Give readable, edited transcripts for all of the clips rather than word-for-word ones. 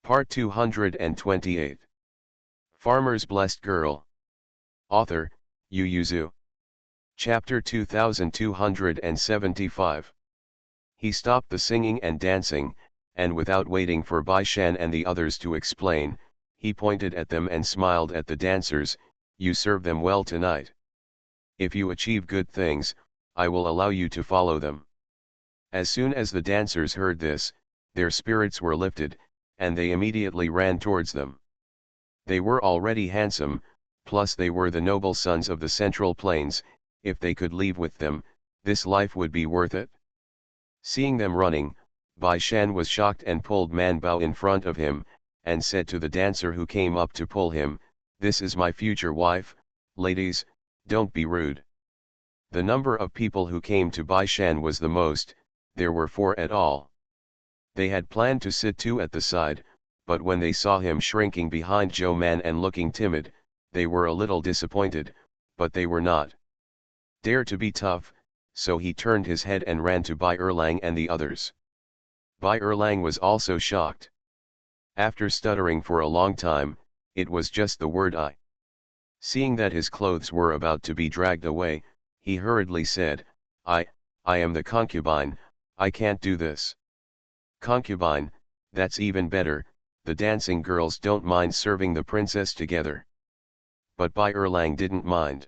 Part 228. Farmer's Blessed Girl. Author, Yu Yuzu. Chapter 2275. He stopped the singing and dancing, and without waiting for Bai Shan and the others to explain, he pointed at them and smiled at the dancers. You serve them well tonight. If you achieve good things, I will allow you to follow them. As soon as the dancers heard this, their spirits were lifted, and they immediately ran towards them. They were already handsome, plus they were the noble sons of the Central Plains. If they could leave with them, this life would be worth it. Seeing them running, Bai Shan was shocked and pulled Man Bao in front of him, and said to the dancer who came up to pull him, "This is my future wife, ladies, don't be rude." The number of people who came to Bai Shan was the most, there were 4 at all. They had planned to sit 2 at the side, but when they saw him shrinking behind Zhou Man and looking timid, they were a little disappointed, but they were not dare to be tough, so he turned his head and ran to Bai Erlang and the others. Bai Erlang was also shocked. After stuttering for a long time, it was just the word "I." Seeing that his clothes were about to be dragged away, he hurriedly said, I am the concubine, I can't do this." "Concubine, that's even better, the dancing girls don't mind serving the princess together." But Bai Erlang didn't mind.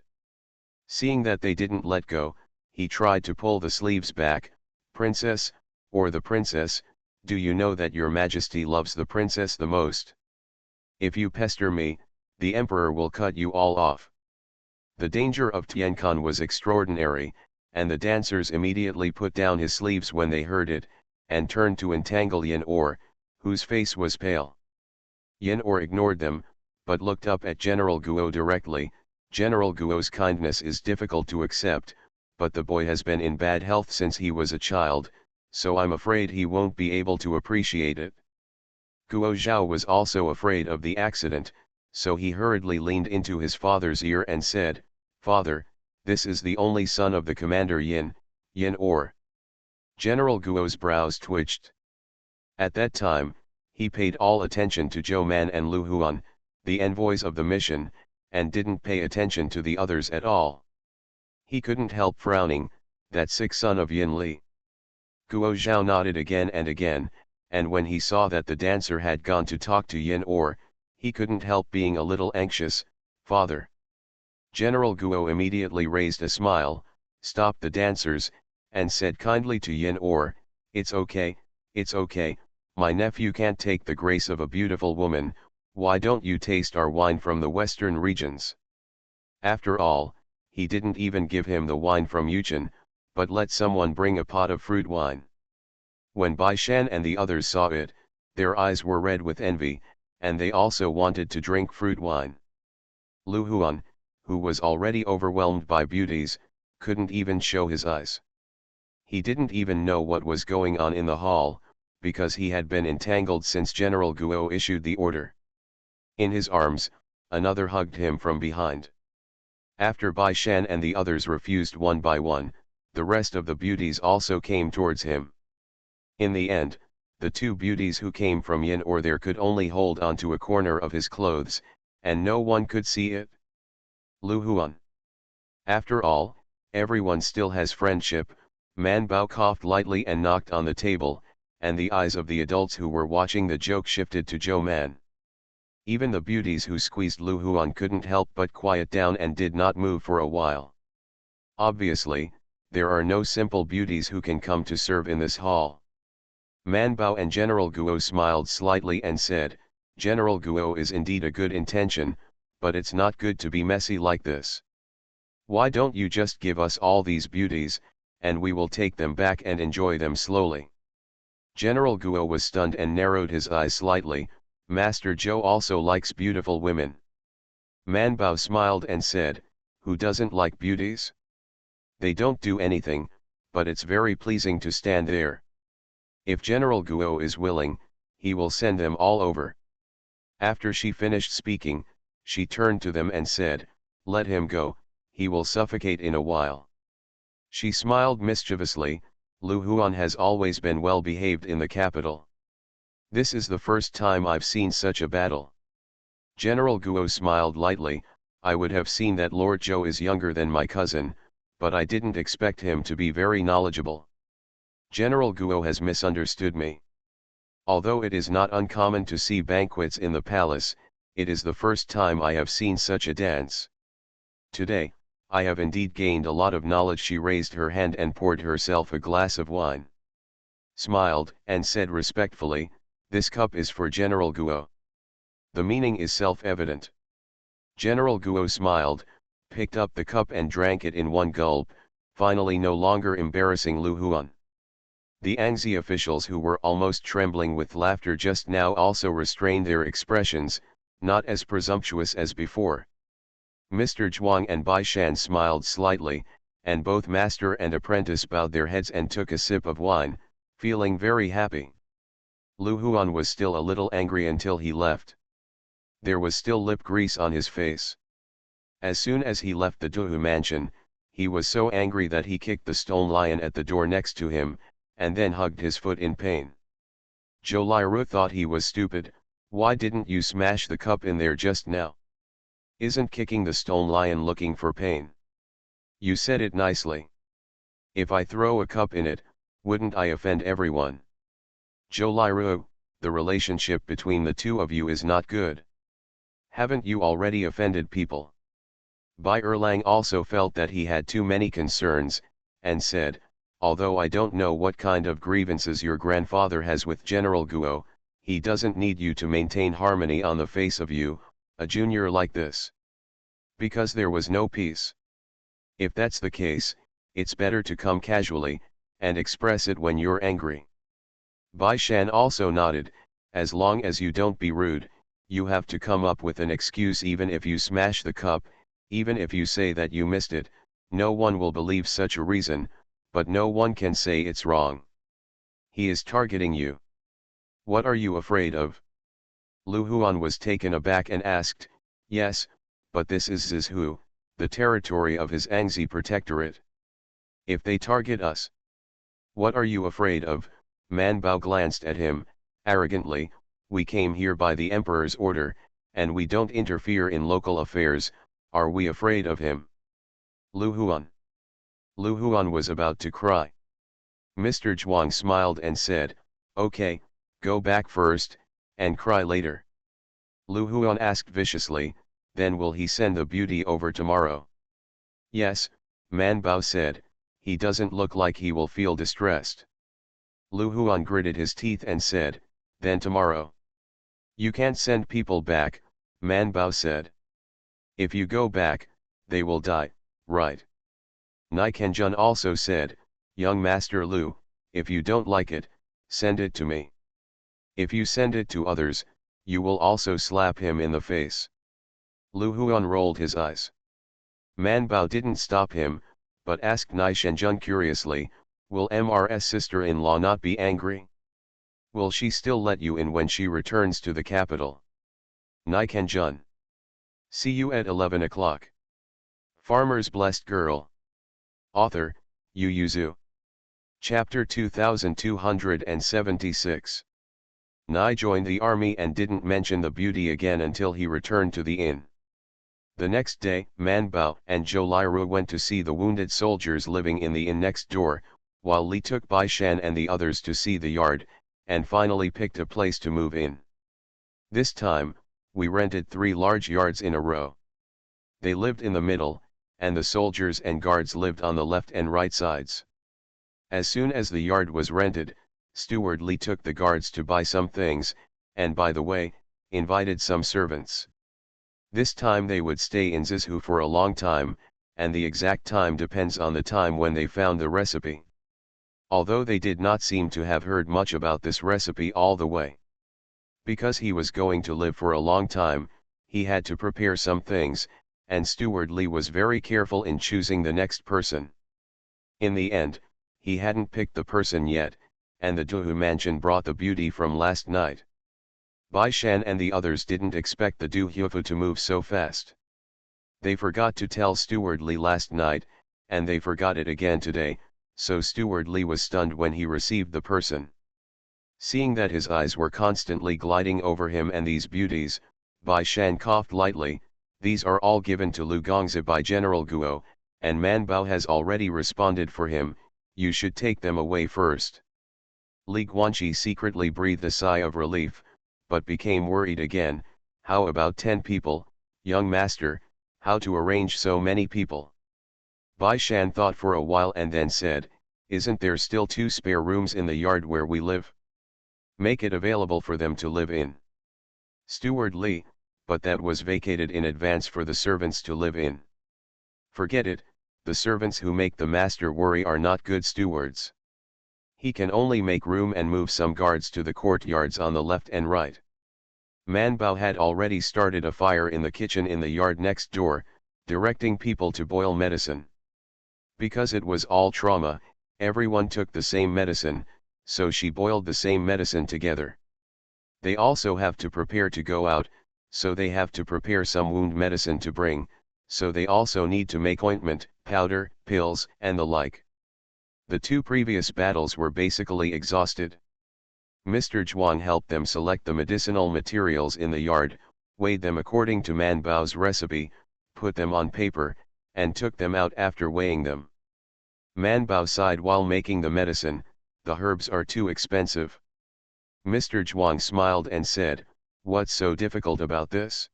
Seeing that they didn't let go, he tried to pull the sleeves back. "Princess, or the princess, do you know that your majesty loves the princess the most? If you pester me, the emperor will cut you all off." The danger of Tiancong was extraordinary, and the dancers immediately put down his sleeves when they heard it, and turned to entangle Yin Or, whose face was pale. Yin Or ignored them, but looked up at General Guo directly. General Guo's kindness is difficult to accept, but the boy has been in bad health since he was a child, so I'm afraid he won't be able to appreciate it. Guo Zhao was also afraid of the accident, so he hurriedly leaned into his father's ear and said, "Father, this is the only son of the commander Yin Or." General Guo's brows twitched. At that time, he paid all attention to Zhou Man and Lu Huan, the envoys of the mission, and didn't pay attention to the others at all. He couldn't help frowning. That sick son of Yin Li. Guo Zhao nodded again and again, and when he saw that the dancer had gone to talk to Yin Or, he couldn't help being a little anxious. "Father." General Guo immediately raised a smile, stopped the dancers, and said kindly to Yin Or, it's okay, my nephew can't take the grace of a beautiful woman, why don't you taste our wine from the western regions?" After all, he didn't even give him the wine from Yuchen, but let someone bring a pot of fruit wine. When Bai Shan and the others saw it, their eyes were red with envy, and they also wanted to drink fruit wine. Lu Huan, who was already overwhelmed by beauties, couldn't even show his eyes. He didn't even know what was going on in the hall, because he had been entangled since General Guo issued the order. In his arms, another hugged him from behind. After Bai Shan and the others refused one by one, the rest of the beauties also came towards him. In the end, the 2 beauties who came from Yin Or there could only hold on to a corner of his clothes, and no one could see it. Lu Huan. After all, everyone still has friendship. Man Bao coughed lightly and knocked on the table, and the eyes of the adults who were watching the joke shifted to Zhou Man. Even the beauties who squeezed Lu Huan couldn't help but quiet down and did not move for a while. Obviously, there are no simple beauties who can come to serve in this hall. Man Bao and General Guo smiled slightly and said, "General Guo is indeed a good intention, but it's not good to be messy like this. Why don't you just give us all these beauties, and we will take them back and enjoy them slowly." General Guo was stunned and narrowed his eyes slightly. "Master Zhou also likes beautiful women." Man Bao smiled and said, "Who doesn't like beauties? They don't do anything, but it's very pleasing to stand there. If General Guo is willing, he will send them all over." After she finished speaking, she turned to them and said, "Let him go, he will suffocate in a while." She smiled mischievously. Lu Huan has always been well behaved in the capital. This is the first time I've seen such a battle. General Guo smiled lightly. I would have seen that Lord Zhou is younger than my cousin, but I didn't expect him to be very knowledgeable. General Guo has misunderstood me. Although it is not uncommon to see banquets in the palace, it is the first time I have seen such a dance. Today, I have indeed gained a lot of knowledge. She raised her hand and poured herself a glass of wine. Smiled, and said respectfully, "This cup is for General Guo." The meaning is self-evident. General Guo smiled, picked up the cup and drank it in one gulp, finally no longer embarrassing Lu Huan. The Angzi officials, who were almost trembling with laughter just now, also restrained their expressions, not as presumptuous as before. Mr. Zhuang and Bai Shan smiled slightly, and both master and apprentice bowed their heads and took a sip of wine, feeling very happy. Lu Huan was still a little angry until he left. There was still lip grease on his face. As soon as he left the Duhu mansion, he was so angry that he kicked the stone lion at the door next to him, and then hugged his foot in pain. Zhou Liru thought he was stupid. Why didn't you smash the cup in there just now? Isn't kicking the stone lion looking for pain? You said it nicely. If I throw a cup in it, wouldn't I offend everyone? Zhou Liru, the relationship between the two of you is not good. Haven't you already offended people? Bai Erlang also felt that he had too many concerns, and said, although I don't know what kind of grievances your grandfather has with General Guo, he doesn't need you to maintain harmony on the face of you, a junior like this. Because there was no peace. If that's the case, it's better to come casually, and express it when you're angry. Bai Shan also nodded, as long as you don't be rude, you have to come up with an excuse. Even if you smash the cup, even if you say that you missed it, no one will believe such a reason, but no one can say it's wrong. He is targeting you. What are you afraid of? Lu Huan was taken aback and asked, yes, but this is Zizhu, the territory of his Angzi protectorate. If they target us, what are you afraid of? Man Bao glanced at him, arrogantly. We came here by the emperor's order, and we don't interfere in local affairs. Are we afraid of him? Lu Huan. Lu Huan was about to cry. Mr. Zhuang smiled and said, okay, go back first, and cry later. Lu Huan asked viciously, then will he send the beauty over tomorrow? Yes, Man Bao said, he doesn't look like he will feel distressed. Lu Huan gritted his teeth and said, then tomorrow. You can't send people back, Man Bao said. If you go back, they will die, right? Nai Kenjun also said, young Master Lu, if you don't like it, send it to me. If you send it to others, you will also slap him in the face. Lu Huan rolled his eyes. Man Bao didn't stop him, but asked Nai Shenjun curiously, will MR's sister-in-law not be angry? Will she still let you in when she returns to the capital? Nai Kenjun. See you at 11 o'clock. Farmer's Blessed Girl. Author, Yu Yuzu. Chapter 2276. Nai joined the army and didn't mention the beauty again until he returned to the inn. The next day, Man Bao and Zhou Liru went to see the wounded soldiers living in the inn next door, while Li took Bai Shan and the others to see the yard, and finally picked a place to move in. This time, we rented 3 large yards in a row. They lived in the middle, and the soldiers and guards lived on the left and right sides. As soon as the yard was rented, Steward Li took the guards to buy some things, and by the way, invited some servants. This time they would stay in Zizhu for a long time, and the exact time depends on the time when they found the recipe. Although they did not seem to have heard much about this recipe all the way. Because he was going to live for a long time, he had to prepare some things, and Steward Li was very careful in choosing the next person. In the end, he hadn't picked the person yet, and the Duhu mansion brought the beauty from last night. Bai Shan and the others didn't expect the Du Hufu to move so fast. They forgot to tell Steward Li last night, and they forgot it again today, so Steward Li was stunned when he received the person. Seeing that his eyes were constantly gliding over him and these beauties, Bai Shan coughed lightly. These are all given to Lu Gongzi by General Guo, and Man Bao has already responded for him. You should take them away first. Li Guanqi secretly breathed a sigh of relief, but became worried again. How about 10 people, young master? How to arrange so many people? Bai Shan thought for a while and then said, isn't there still 2 spare rooms in the yard where we live? Make it available for them to live in. Steward Li, but that was vacated in advance for the servants to live in. Forget it, the servants who make the master worry are not good stewards. He can only make room and move some guards to the courtyards on the left and right. Man Bao had already started a fire in the kitchen in the yard next door, directing people to boil medicine. Because it was all trauma, everyone took the same medicine, so she boiled the same medicine together. They also have to prepare to go out, so they have to prepare some wound medicine to bring, so they also need to make ointment, powder, pills, and the like. The 2 previous battles were basically exhausted. Mr. Zhuang helped them select the medicinal materials in the yard, weighed them according to Man Bao's recipe, put them on paper, and took them out after weighing them. Man Bao sighed while making the medicine, the herbs are too expensive. Mr. Zhuang smiled and said, what's so difficult about this?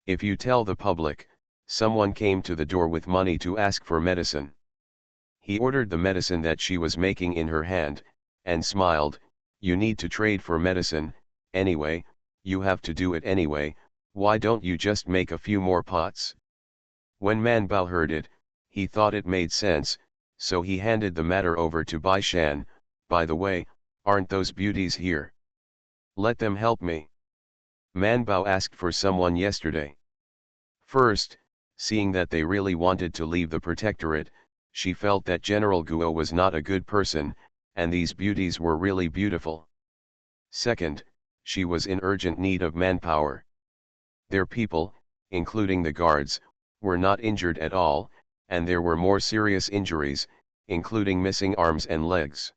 If you tell the public, someone came to the door with money to ask for medicine. He ordered the medicine that she was making in her hand, and smiled, you need to trade for medicine, anyway, you have to do it anyway, why don't you just make a few more pots? When Man Bao heard it, he thought it made sense, so he handed the matter over to Bai Shan. By the way, aren't those beauties here? Let them help me. Man Bao asked for someone yesterday. First, seeing that they really wanted to leave the protectorate, she felt that General Guo was not a good person, and these beauties were really beautiful. Second, she was in urgent need of manpower. Their people, including the guards, were not injured at all, and there were more serious injuries, including missing arms and legs.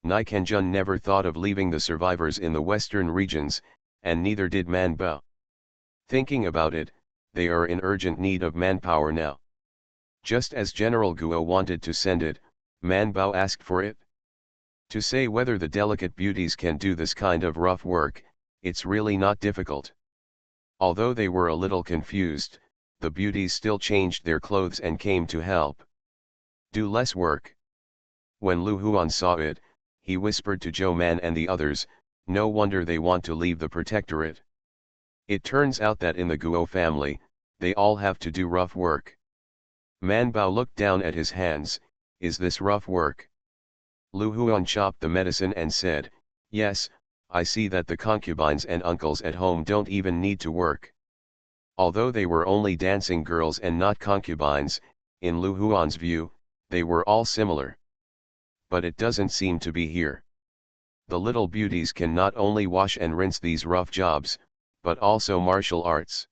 Nai Kenjun never thought of leaving the survivors in the western regions, and neither did Man Bao. Thinking about it, they are in urgent need of manpower now. Just as General Guo wanted to send it, Man Bao asked for it. To say whether the delicate beauties can do this kind of rough work, it's really not difficult. Although they were a little confused, the beauties still changed their clothes and came to help. Do less work. When Lu Huan saw it, he whispered to Zhou Man and the others, no wonder they want to leave the protectorate. It turns out that in the Guo family, they all have to do rough work. Man Bao looked down at his hands, is this rough work? Lu Huan chopped the medicine and said, yes, I see that the concubines and uncles at home don't even need to work. Although they were only dancing girls and not concubines, in Lu Huan's view, they were all similar. But it doesn't seem to be here. The little beauties can not only wash and rinse these rough jobs, but also martial arts.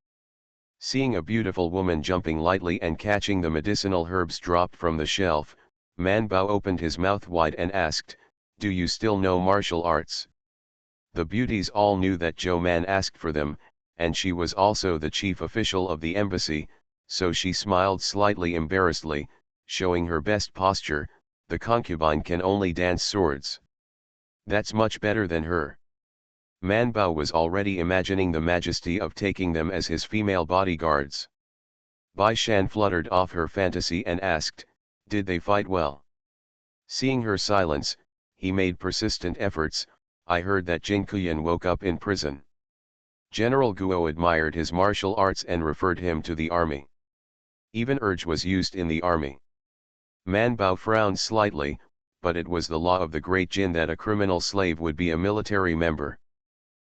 Seeing a beautiful woman jumping lightly and catching the medicinal herbs dropped from the shelf, Man Bao opened his mouth wide and asked, do you still know martial arts? The beauties all knew that Zhou Man asked for them, and she was also the chief official of the embassy, so she smiled slightly embarrassedly, showing her best posture. The concubine can only dance swords. That's much better than her. Man Bao was already imagining the majesty of taking them as his female bodyguards. Bai Shan fluttered off her fantasy and asked, did they fight well? Seeing her silence, he made persistent efforts, I heard that Jin Kuyan woke up in prison. General Guo admired his martial arts and referred him to the army. Even urge was used in the army. Man Bao frowned slightly, but it was the law of the Great Jin that a criminal slave would be a military member.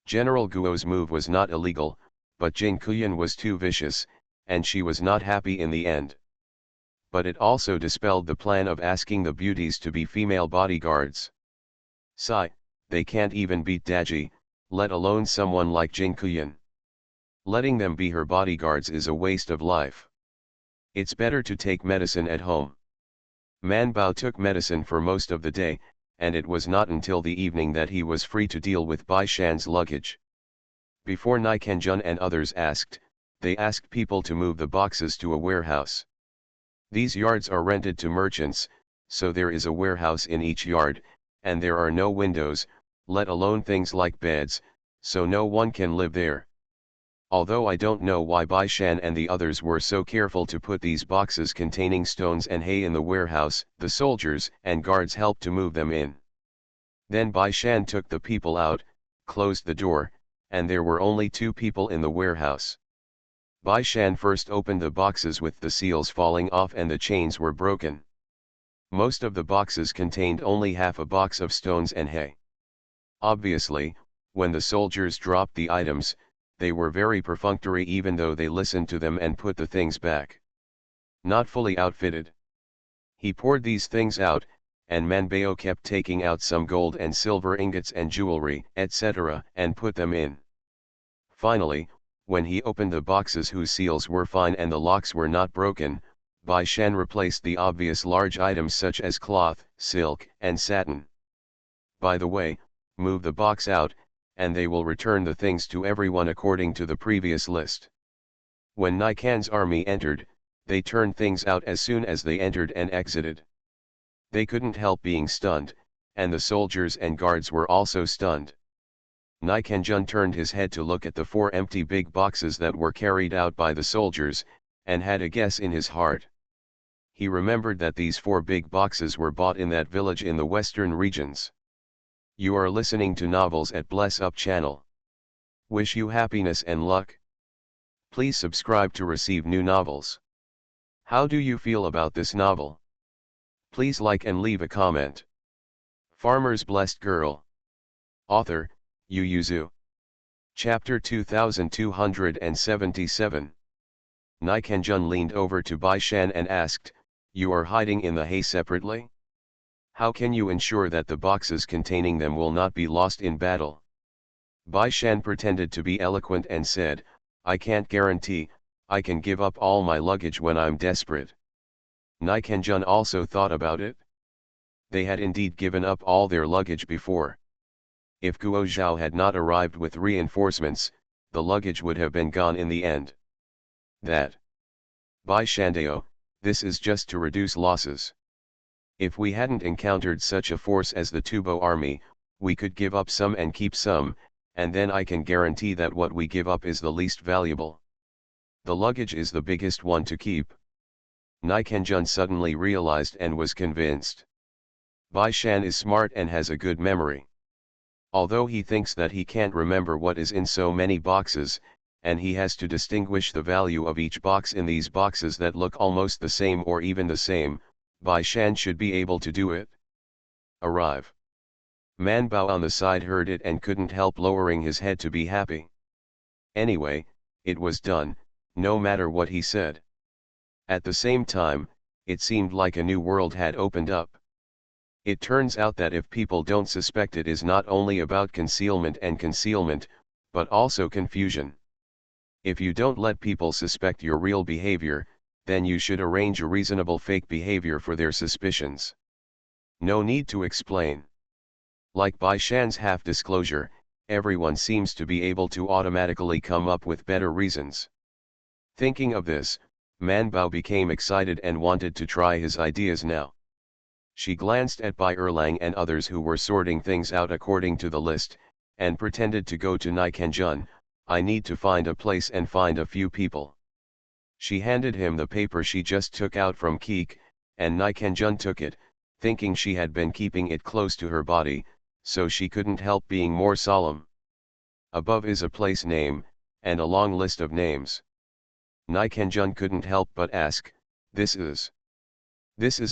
General Guo's move was not illegal, but Jin Kuyan was too vicious, and she was not happy in the end. But it also dispelled the plan of asking the beauties to be female bodyguards. They can't even beat Daji, let alone someone like Jin Kuyan. Letting them be her bodyguards is a waste of life. It's better to take medicine at home. Man Bao took medicine for most of the day, and it was not until the evening that he was free to deal with Bai Shan's luggage. Before Nikanjun and others asked, they asked people to move the boxes to a warehouse. These yards are rented to merchants, so there is a warehouse in each yard, and there are no windows, let alone things like beds, so no one can live there. Although I don't know why Bai Shan and the others were so careful to put these boxes containing stones and hay in the warehouse, the soldiers and guards helped to move them in. Then Bai Shan took the people out, closed the door, and there were only 2 people in the warehouse. Bai Shan first opened the boxes with the seals falling off and the chains were broken. Most of the boxes contained only half a box of stones and hay. Obviously, when the soldiers dropped the items, they were very perfunctory even though they listened to them and put the things back. Not fully outfitted. He poured these things out, and Manbao kept taking out some gold and silver ingots and jewelry, etc., and put them in. Finally, when he opened the boxes whose seals were fine and the locks were not broken, Bai Shan replaced the obvious large items such as cloth, silk, and satin. By the way, move the box out, and they will return the things to everyone according to the previous list. When Nikan's army entered, they turned things out as soon as they entered and exited. They couldn't help being stunned, and the soldiers and guards were also stunned. Nikanjun turned his head to look at the 4 empty big boxes that were carried out by the soldiers, and had a guess in his heart. He remembered that these 4 big boxes were bought in that village in the western regions. You are listening to Novels at Bless Up channel. Wish you happiness and luck. Please subscribe to receive new novels. How do you feel about this novel? Please like and leave a comment. Farmer's Blessed Girl. Author, Yu Yuzu. Chapter 2277. Nikanjun leaned over to Bai Shan and asked, "You are hiding in the hay separately? How can you ensure that the boxes containing them will not be lost in battle?" Bai Shan pretended to be eloquent and said, "I can't guarantee, I can give up all my luggage when I'm desperate." Nikanjun also thought about it. They had indeed given up all their luggage before. If Guo Zhao had not arrived with reinforcements, the luggage would have been gone in the end. That. Bai Shandao, this is just to reduce losses. If we hadn't encountered such a force as the Tubo army, we could give up some and keep some, and then I can guarantee that what we give up is the least valuable. The luggage is the biggest one to keep. Nikanjun suddenly realized and was convinced. Bai Shan is smart and has a good memory. Although he thinks that he can't remember what is in so many boxes, and he has to distinguish the value of each box in these boxes that look almost the same or even the same, Bai Shan should be able to do it. Arrive. Man Bao on the side heard it and couldn't help lowering his head to be happy. Anyway, it was done, no matter what he said. At the same time, it seemed like a new world had opened up. It turns out that if people don't suspect, it is not only about concealment, but also confusion. If you don't let people suspect your real behavior, then you should arrange a reasonable fake behavior for their suspicions. No need to explain. Like Bai Shan's half-disclosure, everyone seems to be able to automatically come up with better reasons. Thinking of this, Man Bao became excited and wanted to try his ideas now. She glanced at Bai Erlang and others who were sorting things out according to the list, and pretended to go to Nikanjun. "I need to find a place and find a few people." She handed him the paper she just took out from Keek, and Nikanjun took it, thinking she had been keeping it close to her body, so she couldn't help being more solemn. Above is a place name, and a long list of names. Nikanjun couldn't help but ask, This is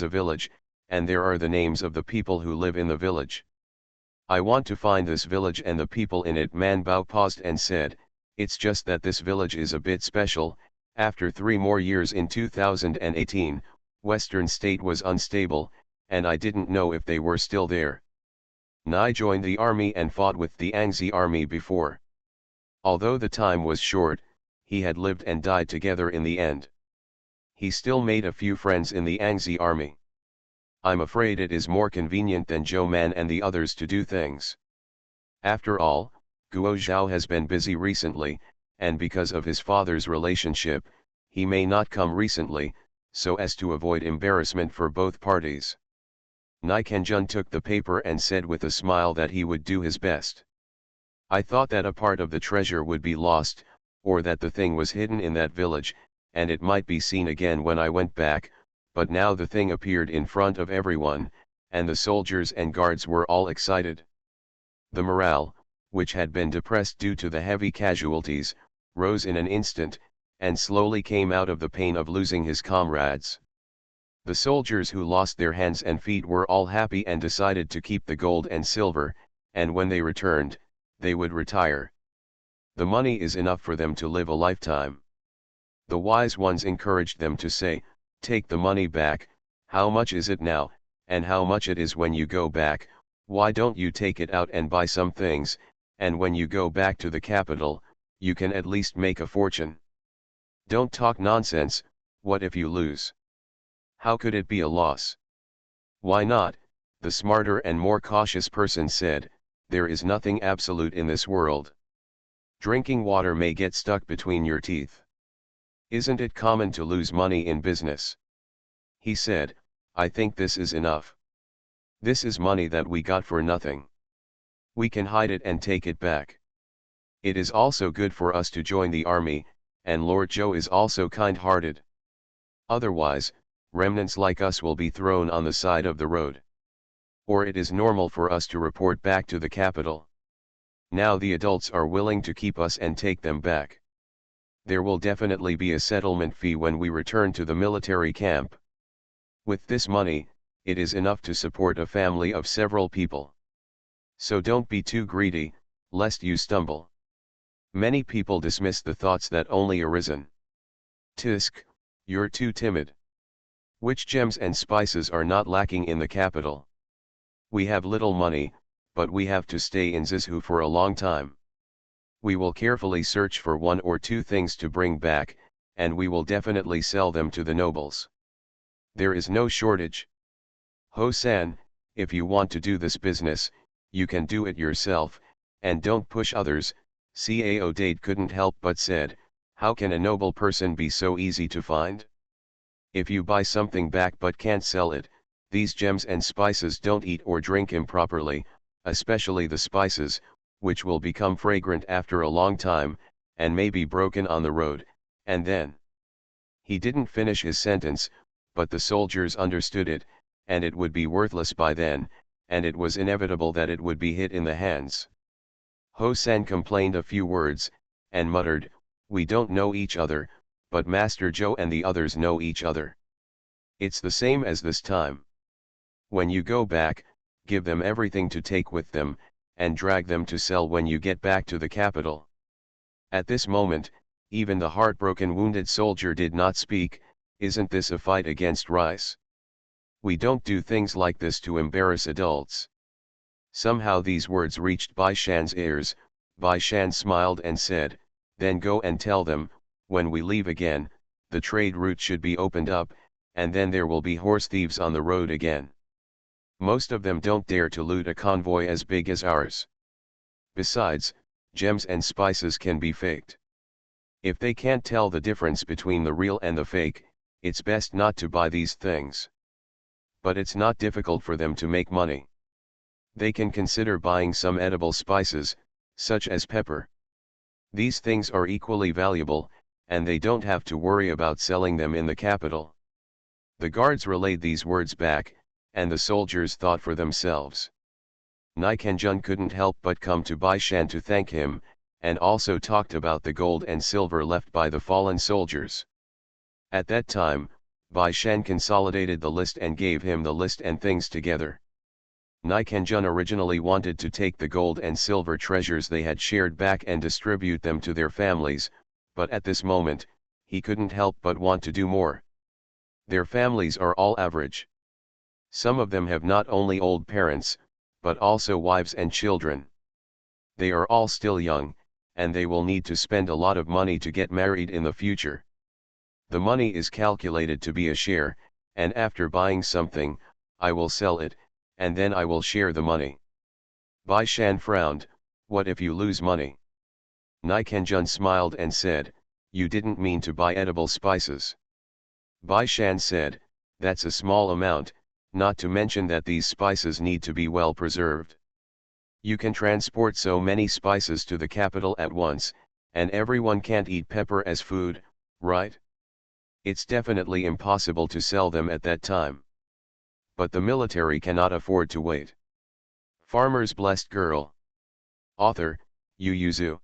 a village, and there are the names of the people who live in the village. I want to find this village and the people in it." Man Bao paused and said, "It's just that this village is a bit special. After 3 more years in 2018, Western State was unstable, and I didn't know if they were still there. Nai joined the army and fought with the Angzi army before. Although the time was short, he had lived and died together in the end. He still made a few friends in the Angzi army. I'm afraid it is more convenient than Zhou Man and the others to do things. After all, Guo Zhao has been busy recently, and because of his father's relationship, he may not come recently, so as to avoid embarrassment for both parties. Nai Kenjun took the paper and said with a smile that he would do his best. I thought that a part of the treasure would be lost, or that the thing was hidden in that village, and it might be seen again when I went back, but now the thing appeared in front of everyone, and the soldiers and guards were all excited. The morale, which had been depressed due to the heavy casualties, rose in an instant, and slowly came out of the pain of losing his comrades. The soldiers who lost their hands and feet were all happy and decided to keep the gold and silver, and when they returned, they would retire. The money is enough for them to live a lifetime. The wise ones encouraged them to say, "Take the money back, how much is it now, and how much it is when you go back, why don't you take it out and buy some things, and when you go back to the capital, you can at least make a fortune. Don't talk nonsense, what if you lose? How could it be a loss? Why not?" The smarter and more cautious person said, "There is nothing absolute in this world. Drinking water may get stuck between your teeth. Isn't it common to lose money in business?" He said, "I think this is enough. This is money that we got for nothing. We can hide it and take it back. It is also good for us to join the army, and Lord Zhou is also kind-hearted. Otherwise, remnants like us will be thrown on the side of the road. Or it is normal for us to report back to the capital. Now the adults are willing to keep us and take them back. There will definitely be a settlement fee when we return to the military camp. With this money, it is enough to support a family of several people. So don't be too greedy, lest you stumble." Many people dismiss the thoughts that only arisen. "Tisk, you're too timid. Which gems and spices are not lacking in the capital? We have little money, but we have to stay in Zizhu for a long time. We will carefully search for one or two things to bring back, and we will definitely sell them to the nobles. There is no shortage. Ho-san, if you want to do this business, you can do it yourself, and don't push others." Cao Dade couldn't help but said, "How can a noble person be so easy to find? If you buy something back but can't sell it, these gems and spices don't eat or drink improperly, especially the spices, which will become fragrant after a long time, and may be broken on the road, and then—" He didn't finish his sentence, but the soldiers understood it, and it would be worthless by then, and it was inevitable that it would be hit in the hands. Ho-san complained a few words, and muttered, "We don't know each other, but Master Zhou and the others know each other. It's the same as this time. When you go back, give them everything to take with them, and drag them to sell when you get back to the capital." At this moment, even the heartbroken wounded soldier did not speak. "Isn't this a fight against rice? We don't do things like this to embarrass adults." Somehow these words reached Bai Shan's ears. Bai Shan smiled and said, "Then go and tell them, when we leave again, the trade route should be opened up, and then there will be horse thieves on the road again. Most of them don't dare to loot a convoy as big as ours. Besides, gems and spices can be faked. If they can't tell the difference between the real and the fake, it's best not to buy these things. But it's not difficult for them to make money. They can consider buying some edible spices, such as pepper. These things are equally valuable, and they don't have to worry about selling them in the capital." The guards relayed these words back, and the soldiers thought for themselves. Nai Kenjun couldn't help but come to Bai Shan to thank him, and also talked about the gold and silver left by the fallen soldiers. At that time, Bai Shan consolidated the list and gave him the list and things together. Nai Kenjun originally wanted to take the gold and silver treasures they had shared back and distribute them to their families, but at this moment, he couldn't help but want to do more. Their families are all average. Some of them have not only old parents, but also wives and children. They are all still young, and they will need to spend a lot of money to get married in the future. The money is calculated to be a share, and after buying something, I will sell it, and then I will share the money. Bai Shan frowned, what if you lose money? Nai Kenjun smiled and said, you didn't mean to buy edible spices. Bai Shan said, that's a small amount, not to mention that these spices need to be well preserved. You can transport so many spices to the capital at once, and everyone can't eat pepper as food, right? It's definitely impossible to sell them at that time. But the military cannot afford to wait. Farmer's Blessed Girl. Author, Yu Yuzu.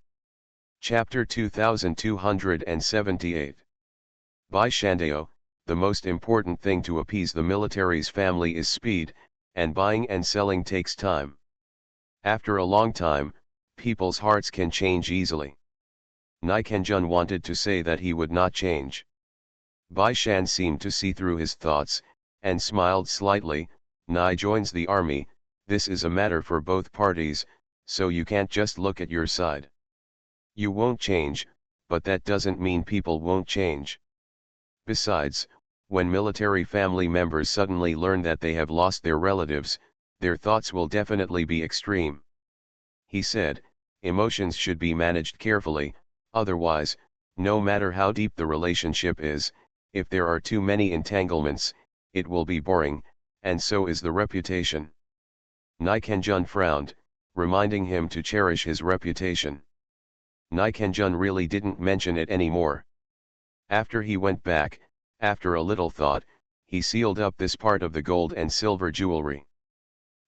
Chapter 2278. Bai Shandao, the most important thing to appease the military's family is speed, and buying and selling takes time. After a long time, people's hearts can change easily. Nai Kenjun wanted to say that he would not change. Bai Shan seemed to see through his thoughts, and smiled slightly. Nai joins the army, this is a matter for both parties, so you can't just look at your side. You won't change, but that doesn't mean people won't change. Besides, when military family members suddenly learn that they have lost their relatives, their thoughts will definitely be extreme. He said, emotions should be managed carefully, otherwise, no matter how deep the relationship is, if there are too many entanglements, it will be boring, and so is the reputation. Nai Kenjun frowned, reminding him to cherish his reputation. Nai Kenjun really didn't mention it anymore. After he went back, after a little thought, he sealed up this part of the gold and silver jewelry.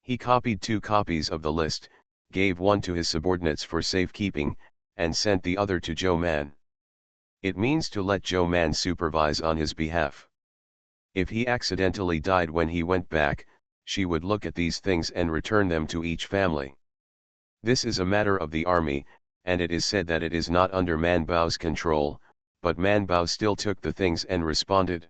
He copied 2 copies of the list, gave one to his subordinates for safekeeping, and sent the other to Zhou Man. It means to let Zhou Man supervise on his behalf. If he accidentally died when he went back, she would look at these things and return them to each family. This is a matter of the army, and it is said that it is not under Man Bao's control, but Man Bao still took the things and responded.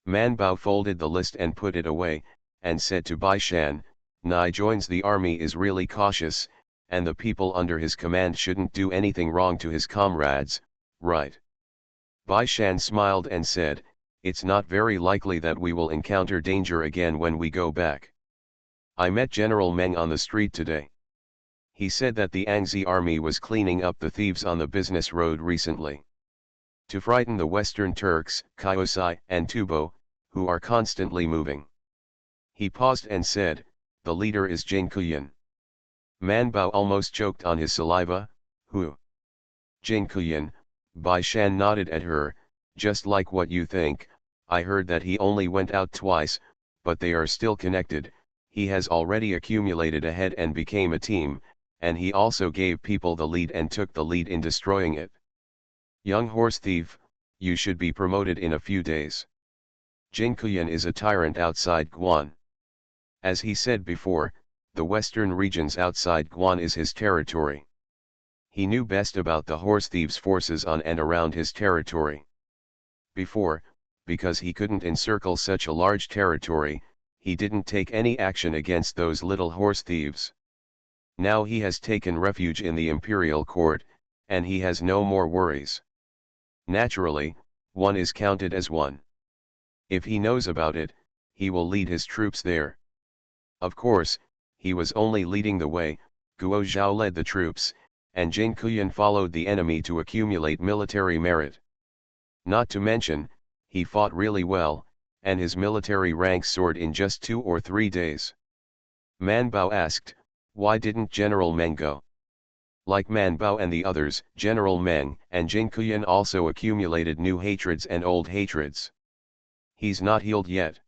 Man Bao folded the list and put it away, and said to Bai Shan, Nai joins the army is really cautious, and the people under his command shouldn't do anything wrong to his comrades, right? Bai Shan smiled and said, it's not very likely that we will encounter danger again when we go back. I met General Meng on the street today. He said that the Angzi army was cleaning up the thieves on the business road recently. To frighten the Western Turks, Kyosai and Tubo, who are constantly moving. He paused and said, the leader is Jing Kuyan. Man Bao almost choked on his saliva, who? Jing Kuyan, Bai Shan nodded at her, just like what you think, I heard that he only went out twice, but they are still connected, he has already accumulated a head and became a team, and he also gave people the lead and took the lead in destroying it. Young horse thief, you should be promoted in a few days. Jing Kuyan is a tyrant outside Guan. As he said before, the western regions outside Guan is his territory. He knew best about the horse thieves' forces on and around his territory. Before, because he couldn't encircle such a large territory, he didn't take any action against those little horse thieves. Now he has taken refuge in the imperial court, and he has no more worries. Naturally, one is counted as one. If he knows about it, he will lead his troops there. Of course, he was only leading the way, Guo Zhao led the troops, and Jing Kuyan followed the enemy to accumulate military merit. Not to mention, he fought really well, and his military rank soared in just 2 or 3 days. Man Bao asked, why didn't General Meng go? Like Man Bao and the others, General Meng and Jing Kuyan also accumulated new hatreds and old hatreds. He's not healed yet.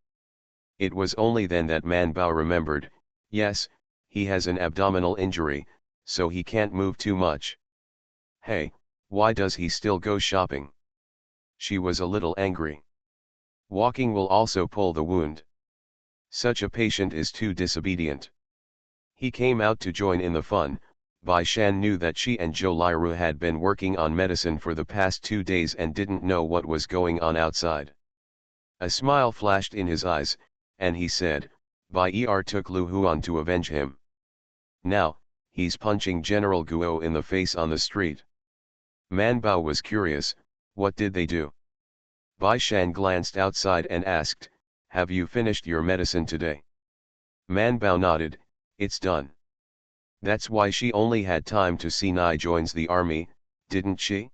It was only then that Man Bao remembered, yes, he has an abdominal injury, so he can't move too much. Hey, why does he still go shopping? She was a little angry. Walking will also pull the wound. Such a patient is too disobedient. He came out to join in the fun. Bai Shan knew that she and Zhou Liru had been working on medicine for the past 2 days and didn't know what was going on outside. A smile flashed in his eyes, and he said, Bai took Lu Huan to avenge him. Now, he's punching General Guo in the face on the street. Man Bao was curious, what did they do? Bai Shan glanced outside and asked, have you finished your medicine today? Man Bao nodded, it's done. That's why she only had time to see Nai joins the army, didn't she?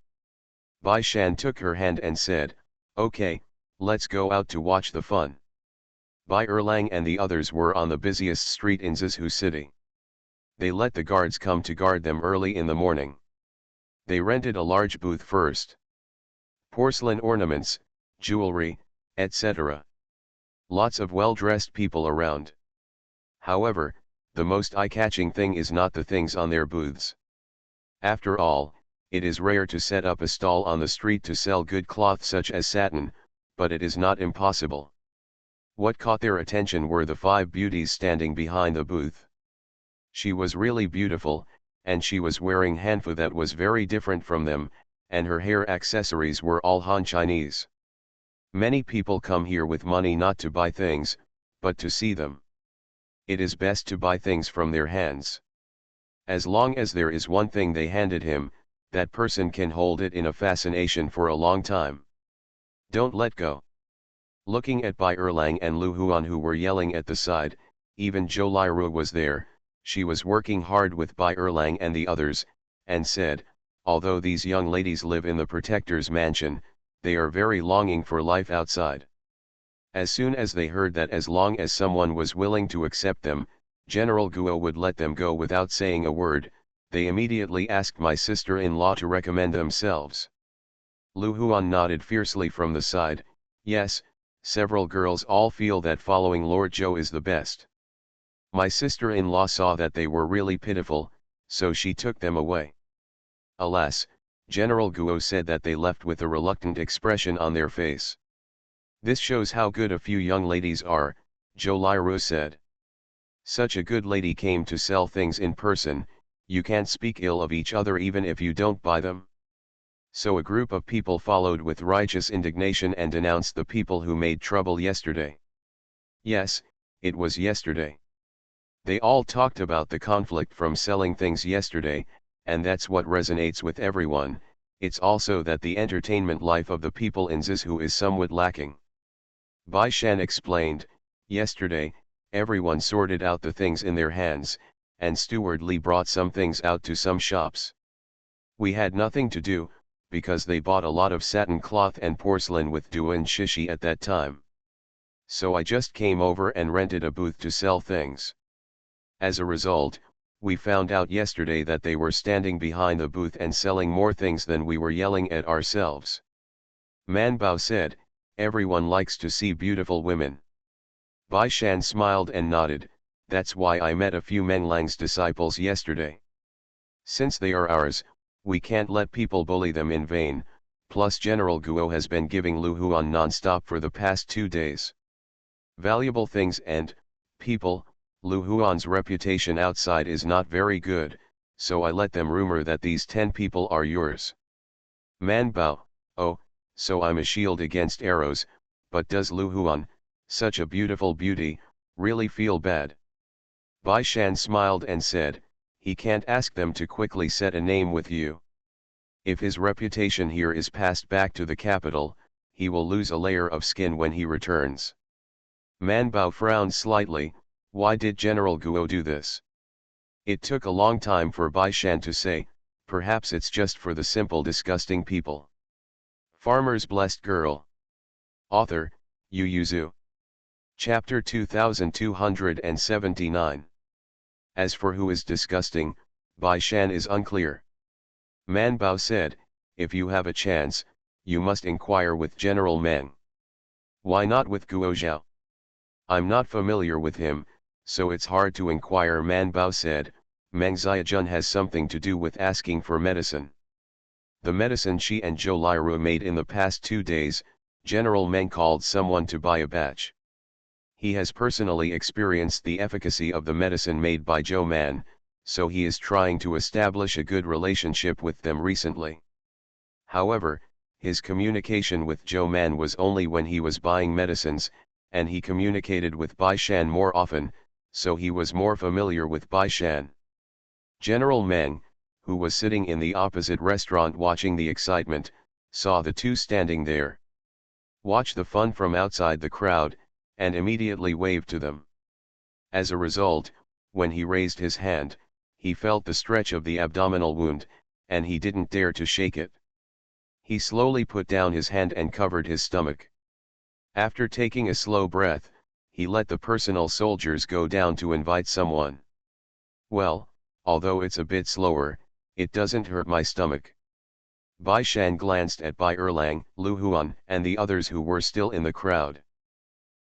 Bai Shan took her hand and said, okay, let's go out to watch the fun. Bai Erlang and the others were on the busiest street in Zizhu city. They let the guards come to guard them early in the morning. They rented a large booth first. Porcelain ornaments, jewelry, etc. Lots of well-dressed people around. However, the most eye-catching thing is not the things on their booths. After all, it is rare to set up a stall on the street to sell good cloth such as satin, but it is not impossible. What caught their attention were the 5 beauties standing behind the booth. She was really beautiful, and she was wearing hanfu that was very different from them, and her hair accessories were all Han Chinese. Many people come here with money not to buy things, but to see them. It is best to buy things from their hands. As long as there is one thing they handed him, that person can hold it in a fascination for a long time. Don't let go. Looking at Bai Erlang and Lu Huan who were yelling at the side, even Zhou Liru was there. She was working hard with Bai Erlang and the others, and said, although these young ladies live in the protector's mansion, they are very longing for life outside. As soon as they heard that as long as someone was willing to accept them, General Guo would let them go without saying a word, they immediately asked my sister-in-law to recommend themselves. Lu Huan nodded fiercely from the side, yes, several girls all feel that following Lord Zhou is the best. My sister-in-law saw that they were really pitiful, so she took them away. Alas, General Guo said that they left with a reluctant expression on their face. This shows how good a few young ladies are, Zhou Liru said. Such a good lady came to sell things in person, you can't speak ill of each other even if you don't buy them. So a group of people followed with righteous indignation and denounced the people who made trouble yesterday. Yes, it was yesterday. They all talked about the conflict from selling things yesterday, and that's what resonates with everyone. It's also that the entertainment life of the people in Zizhu is somewhat lacking. Bai Shan explained, yesterday, everyone sorted out the things in their hands, and Steward Li brought some things out to some shops. We had nothing to do, because they bought a lot of satin cloth and porcelain with Duan Shishi at that time. So I just came over and rented a booth to sell things. As a result, we found out yesterday that they were standing behind the booth and selling more things than we were yelling at ourselves. Man Bao said, everyone likes to see beautiful women. Bai Shan smiled and nodded, that's why I met a few Menglang's disciples yesterday. Since they are ours, we can't let people bully them in vain, plus General Guo has been giving Lu Huan non-stop for the past 2 days. Valuable things and, people. Lu Huan's reputation outside is not very good, so I let them rumor that these 10 people are yours. Man Bao, oh, so I'm a shield against arrows, but does Lu Huan, such a beautiful beauty, really feel bad? Bai Shan smiled and said, he can't ask them to quickly set a name with you. If his reputation here is passed back to the capital, he will lose a layer of skin when he returns. Man Bao frowned slightly. Why did General Guo do this? It took a long time for Bai Shan to say, perhaps it's just for the simple disgusting people. Farmer's Blessed Girl. Author, Yu Yuzu. Chapter 2279. As for who is disgusting, Bai Shan is unclear. Man Bao said, if you have a chance, you must inquire with General Meng. Why not with Guo Zhao? I'm not familiar with him, so it's hard to inquire. Man Bao said, Meng Xiaojun has something to do with asking for medicine. The medicine she and Zhou Liru made in the past 2 days, General Meng called someone to buy a batch. He has personally experienced the efficacy of the medicine made by Zhou Man, so he is trying to establish a good relationship with them recently. However, his communication with Zhou Man was only when he was buying medicines, and he communicated with Bai Shan more often, so he was more familiar with Bai Shan. General Meng, who was sitting in the opposite restaurant watching the excitement, saw the two standing there. Watch the fun from outside the crowd, and immediately waved to them. As a result, when he raised his hand, he felt the stretch of the abdominal wound, and he didn't dare to shake it. He slowly put down his hand and covered his stomach. After taking a slow breath, he let the personal soldiers go down to invite someone. Well, although it's a bit slower, it doesn't hurt my stomach. Bai Shan glanced at Bai Erlang, Lu Huan, and the others who were still in the crowd.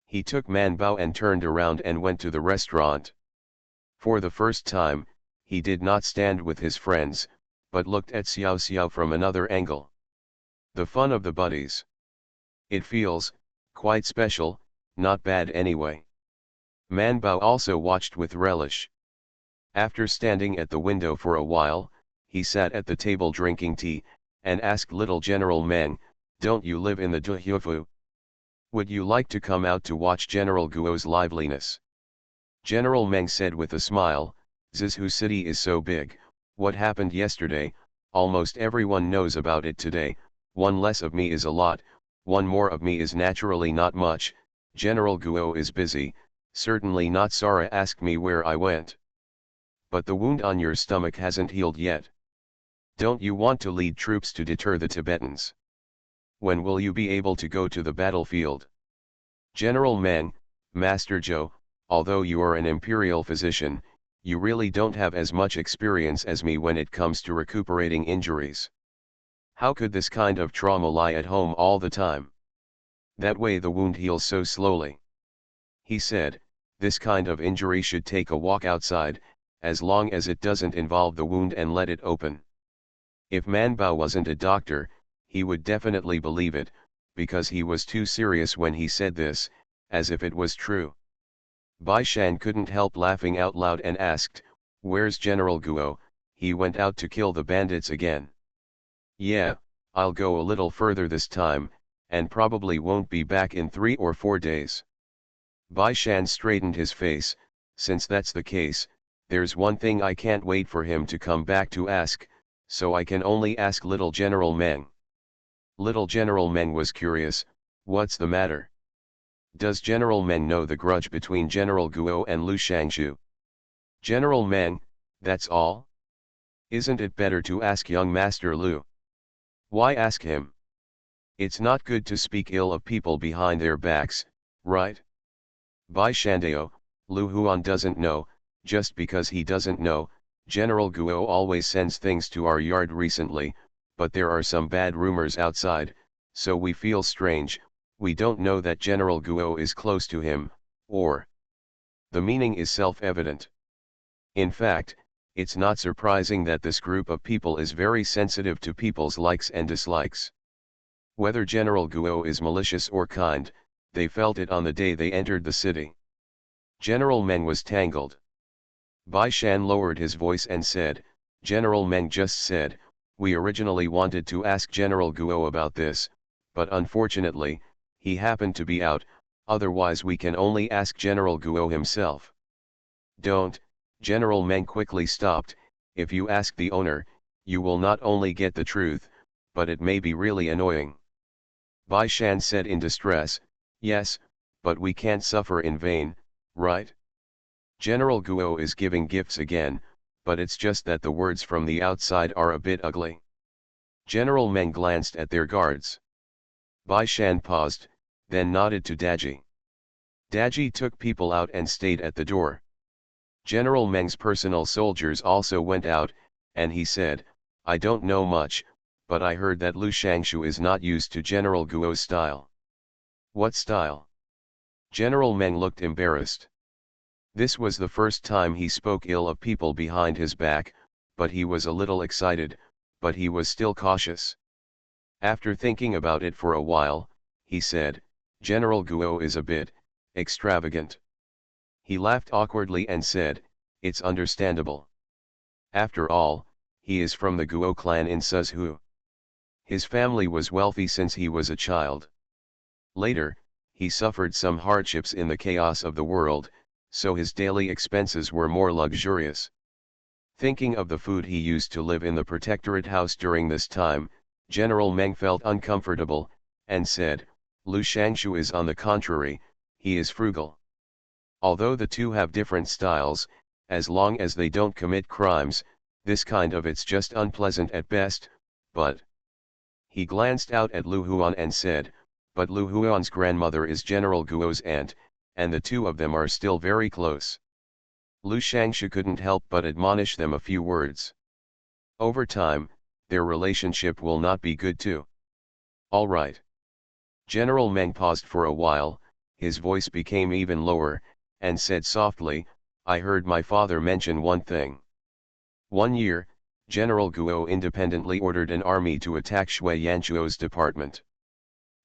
He took Man Bao and turned around and went to the restaurant. For the first time, he did not stand with his friends, but looked at Xiao Xiao from another angle. The fun of the buddies. It feels quite special, not bad anyway. Man Bao also watched with relish. After standing at the window for a while, he sat at the table drinking tea, and asked little General Meng, "Don't you live in the Duhufu? Would you like to come out to watch General Guo's liveliness?" General Meng said with a smile, "Zizhu City is so big, what happened yesterday, almost everyone knows about it today, one less of me is a lot, one more of me is naturally not much, General Guo is busy, certainly not. Sara asked me where I went. But the wound on your stomach hasn't healed yet. Don't you want to lead troops to deter the Tibetans? When will you be able to go to the battlefield?" General Meng, Master Zhou, although you are an imperial physician, you really don't have as much experience as me when it comes to recuperating injuries. How could this kind of trauma lie at home all the time? That way the wound heals so slowly. He said, this kind of injury should take a walk outside, as long as it doesn't involve the wound, and let it open. If Man Bao wasn't a doctor, he would definitely believe it, because he was too serious when he said this, as if it was true. Bai Shan couldn't help laughing out loud and asked, "Where's General Guo? He went out to kill the bandits again." "Yeah, I'll go a little further this time, and probably won't be back in 3 or 4 days. Bai Shan straightened his face. "Since that's the case, there's one thing I can't wait for him to come back to ask, so I can only ask little General Meng." Little General Meng was curious, "What's the matter? Does General Meng know the grudge between General Guo and Lu Shangshu?" "General Meng, that's all? Isn't it better to ask young Master Lu?" "Why ask him? It's not good to speak ill of people behind their backs, right?" "Bai Shandao, Lu Huan doesn't know. Just because he doesn't know, General Guo always sends things to our yard recently, but there are some bad rumors outside, so we feel strange. We don't know that General Guo is close to him, or..." The meaning is self-evident. In fact, it's not surprising that this group of people is very sensitive to people's likes and dislikes. Whether General Guo is malicious or kind, they felt it on the day they entered the city. General Meng was tangled. Bai Shan lowered his voice and said, "General Meng just said, we originally wanted to ask General Guo about this, but unfortunately, he happened to be out, otherwise we can only ask General Guo himself." "Don't," General Meng quickly stopped, "if you ask the owner, you will not only get the truth, but it may be really annoying." Bai Shan said in distress, "Yes, but we can't suffer in vain, right? General Guo is giving gifts again, but it's just that the words from the outside are a bit ugly." General Meng glanced at their guards. Bai Shan paused, then nodded to Daji. Daji took people out and stayed at the door. General Meng's personal soldiers also went out, and he said, "I don't know much, but I heard that Lu Shangshu is not used to General Guo's style." "What style?" General Meng looked embarrassed. This was the first time he spoke ill of people behind his back, but he was a little excited, but he was still cautious. After thinking about it for a while, he said, "General Guo is a bit extravagant." He laughed awkwardly and said, "It's understandable. After all, he is from the Guo clan in Suzhou. His family was wealthy since he was a child. Later, he suffered some hardships in the chaos of the world, so his daily expenses were more luxurious." Thinking of the food he used to live in the protectorate house during this time, General Meng felt uncomfortable, and said, "Lu Shangshu is on the contrary, he is frugal. Although the two have different styles, as long as they don't commit crimes, this kind of it's just unpleasant at best, but... He glanced out at Lu Huan and said, but Lu Huan's grandmother is General Guo's aunt, and the two of them are still very close. Lu Shangshu couldn't help but admonish them a few words. Over time, their relationship will not be good too. All right. General Meng paused for a while, his voice became even lower, and said softly, I heard my father mention one thing. One year, General Guo independently ordered an army to attack Shui Yanchuo's department.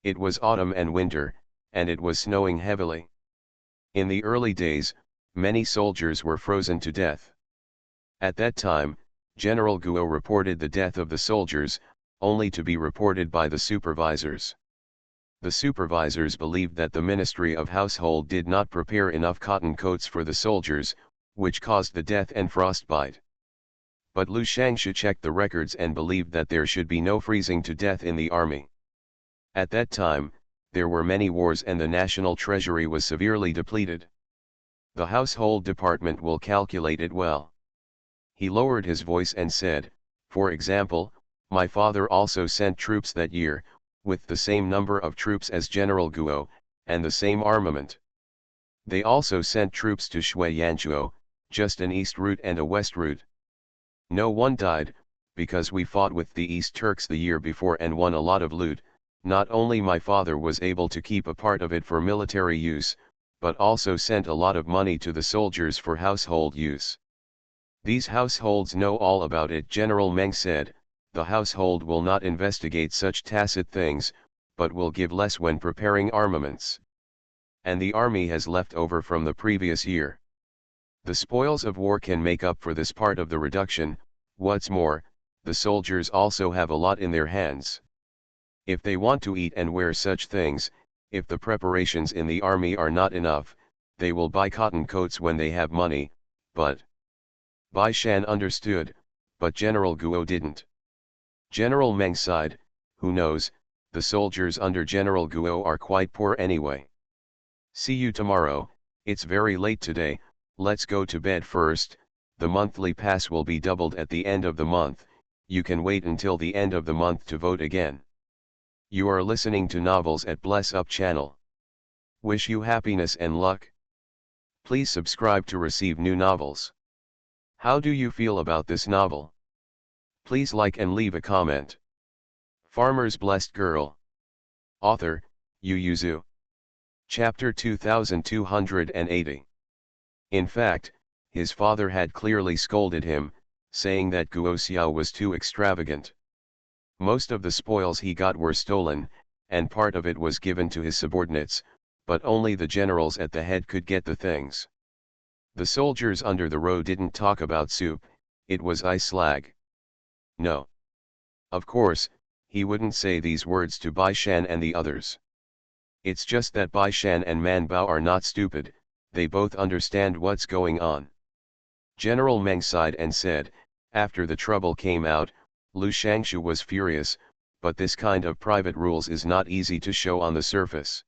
It was autumn and winter, and it was snowing heavily. In the early days, many soldiers were frozen to death. At that time, General Guo reported the death of the soldiers, only to be reported by the supervisors. The supervisors believed that the Ministry of Household did not prepare enough cotton coats for the soldiers, which caused the death and frostbite. But Lu Shangshu checked the records and believed that there should be no freezing to death in the army. At that time, there were many wars and the national treasury was severely depleted. The household department will calculate it well. He lowered his voice and said, for example, my father also sent troops that year, with the same number of troops as General Guo, and the same armament. They also sent troops to Shui Yanchuo, just an east route and a west route. No one died, because we fought with the East Turks the year before and won a lot of loot. Not only my father was able to keep a part of it for military use, but also sent a lot of money to the soldiers for household use. These households know all about it, General Meng said. The household will not investigate such tacit things, but will give less when preparing armaments. And the army has left over from the previous year. The spoils of war can make up for this part of the reduction. What's more, the soldiers also have a lot in their hands. If they want to eat and wear such things, if the preparations in the army are not enough, they will buy cotton coats when they have money, but... Bai Shan understood, but General Guo didn't. General Meng sighed, who knows, the soldiers under General Guo are quite poor anyway. See you tomorrow, it's very late today, let's go to bed first. The monthly pass will be doubled at the end of the month, you can wait until the end of the month to vote again. You are listening to Novels at Bless Up channel. Wish you happiness and luck. Please subscribe to receive new novels. How do you feel about this novel? Please like and leave a comment. Farmer's Blessed Girl. Author, Yu Yuzu. Chapter 2280. In fact, his father had clearly scolded him, saying that Guo Xiao was too extravagant. Most of the spoils he got were stolen, and part of it was given to his subordinates, but only the generals at the head could get the things. The soldiers under the row didn't talk about soup, it was ice slag. No. Of course, he wouldn't say these words to Bai Shan and the others. It's just that Bai Shan and Man Bao are not stupid, they both understand what's going on. General Meng sighed and said, after the trouble came out, Lu Shangshu was furious, but this kind of private rules is not easy to show on the surface.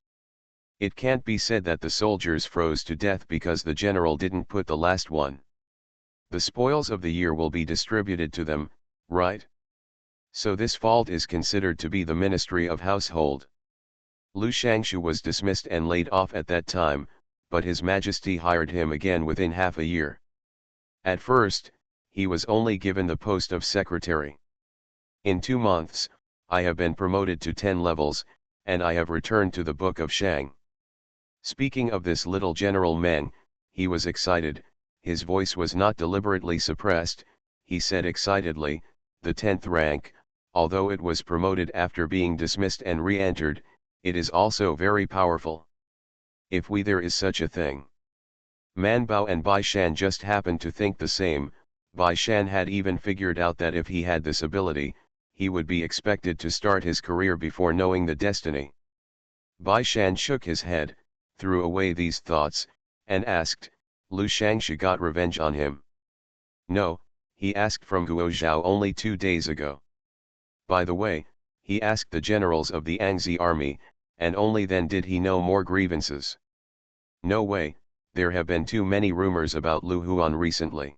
It can't be said that the soldiers froze to death because the general didn't put the last one. The spoils of the year will be distributed to them, right? So this fault is considered to be the Ministry of Household. Lu Shangshu was dismissed and laid off at that time, but His Majesty hired him again within half a year. At first, he was only given the post of secretary. In 2 months, I have been promoted to 10 levels, and I have returned to the Book of Shang. Speaking of this little General Meng, he was excited, his voice was not deliberately suppressed, he said excitedly, the 10th rank, although it was promoted after being dismissed and re-entered, it is also very powerful. If there is such a thing. Man Bao and Bai Shan just happened to think the same. Bai Shan had even figured out that if he had this ability, he would be expected to start his career before knowing the destiny. Bai Shan shook his head, threw away these thoughts, and asked, Lu Shangshu got revenge on him? No, he asked from Guo Zhao only 2 days ago. By the way, he asked the generals of the Angzi army, and only then did he know more grievances. No way, there have been too many rumors about Lu Huan recently.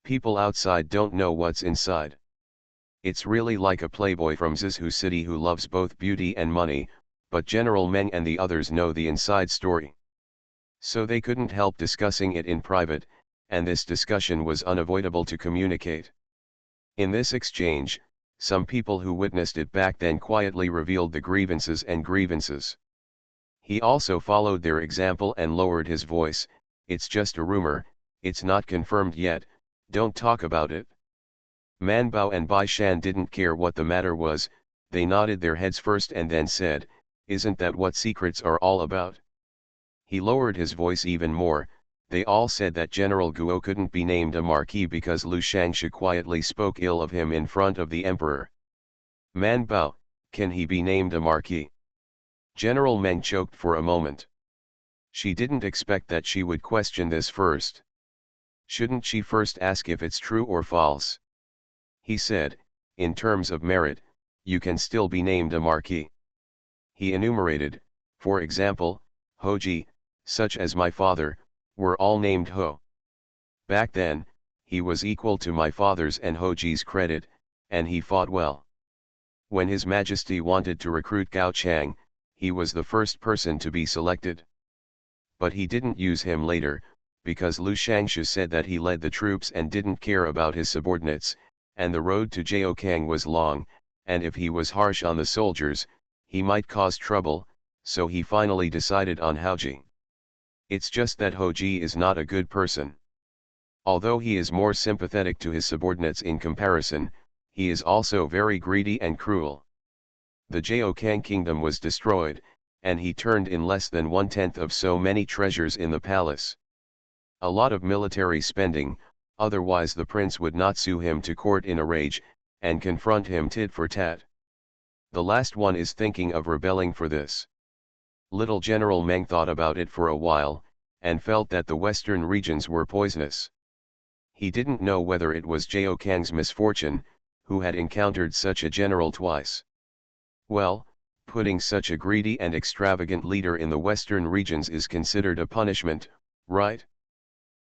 People outside don't know what's inside. It's really like a playboy from Zizhu City who loves both beauty and money, but General Meng and the others know the inside story. So they couldn't help discussing it in private, and this discussion was unavoidable to communicate. In this exchange, some people who witnessed it back then quietly revealed the grievances. He also followed their example and lowered his voice. It's just a rumor, it's not confirmed yet, don't talk about it. Man Bao and Bai Shan didn't care what the matter was, they nodded their heads first and then said, isn't that what secrets are all about? He lowered his voice even more. They all said that General Guo couldn't be named a marquis because Lu Shangshu quietly spoke ill of him in front of the emperor. Man Bao, can he be named a marquis? General Meng choked for a moment. She didn't expect that she would question this first. Shouldn't she first ask if it's true or false? He said, in terms of merit, you can still be named a marquis. He enumerated, for example, Hoji, such as my father, were all named Ho. Back then, he was equal to my father's and Hoji's credit, and he fought well. When His Majesty wanted to recruit Gao Chang, he was the first person to be selected. But he didn't use him later, because Lu Shangshu said that he led the troops and didn't care about his subordinates, and the road to Jiaokang was long, and if he was harsh on the soldiers, he might cause trouble, so he finally decided on Haoji. It's just that Hoji is not a good person. Although he is more sympathetic to his subordinates in comparison, he is also very greedy and cruel. The Jiaokang kingdom was destroyed, and he turned in less than 1/10 of so many treasures in the palace. A lot of military spending, otherwise the prince would not sue him to court in a rage, and confront him tit for tat. The last one is thinking of rebelling for this. Little General Meng thought about it for a while, and felt that the western regions were poisonous. He didn't know whether it was Jiaokang's misfortune, who had encountered such a general twice. Well, putting such a greedy and extravagant leader in the western regions is considered a punishment, right?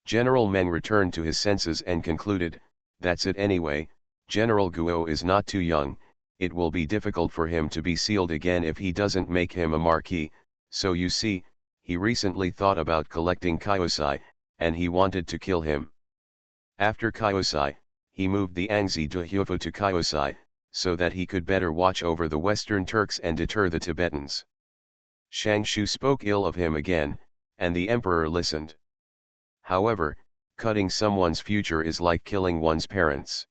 General Meng returned to his senses and concluded, that's it anyway, General Guo is not too young, it will be difficult for him to be sealed again if he doesn't make him a marquis, so you see, he recently thought about collecting Kyosai, and he wanted to kill him. After Kyosai, he moved the Angzi Duhufu to Kyosai, so that he could better watch over the Western Turks and deter the Tibetans. Shangshu spoke ill of him again, and the emperor listened. However, cutting someone's future is like killing one's parents.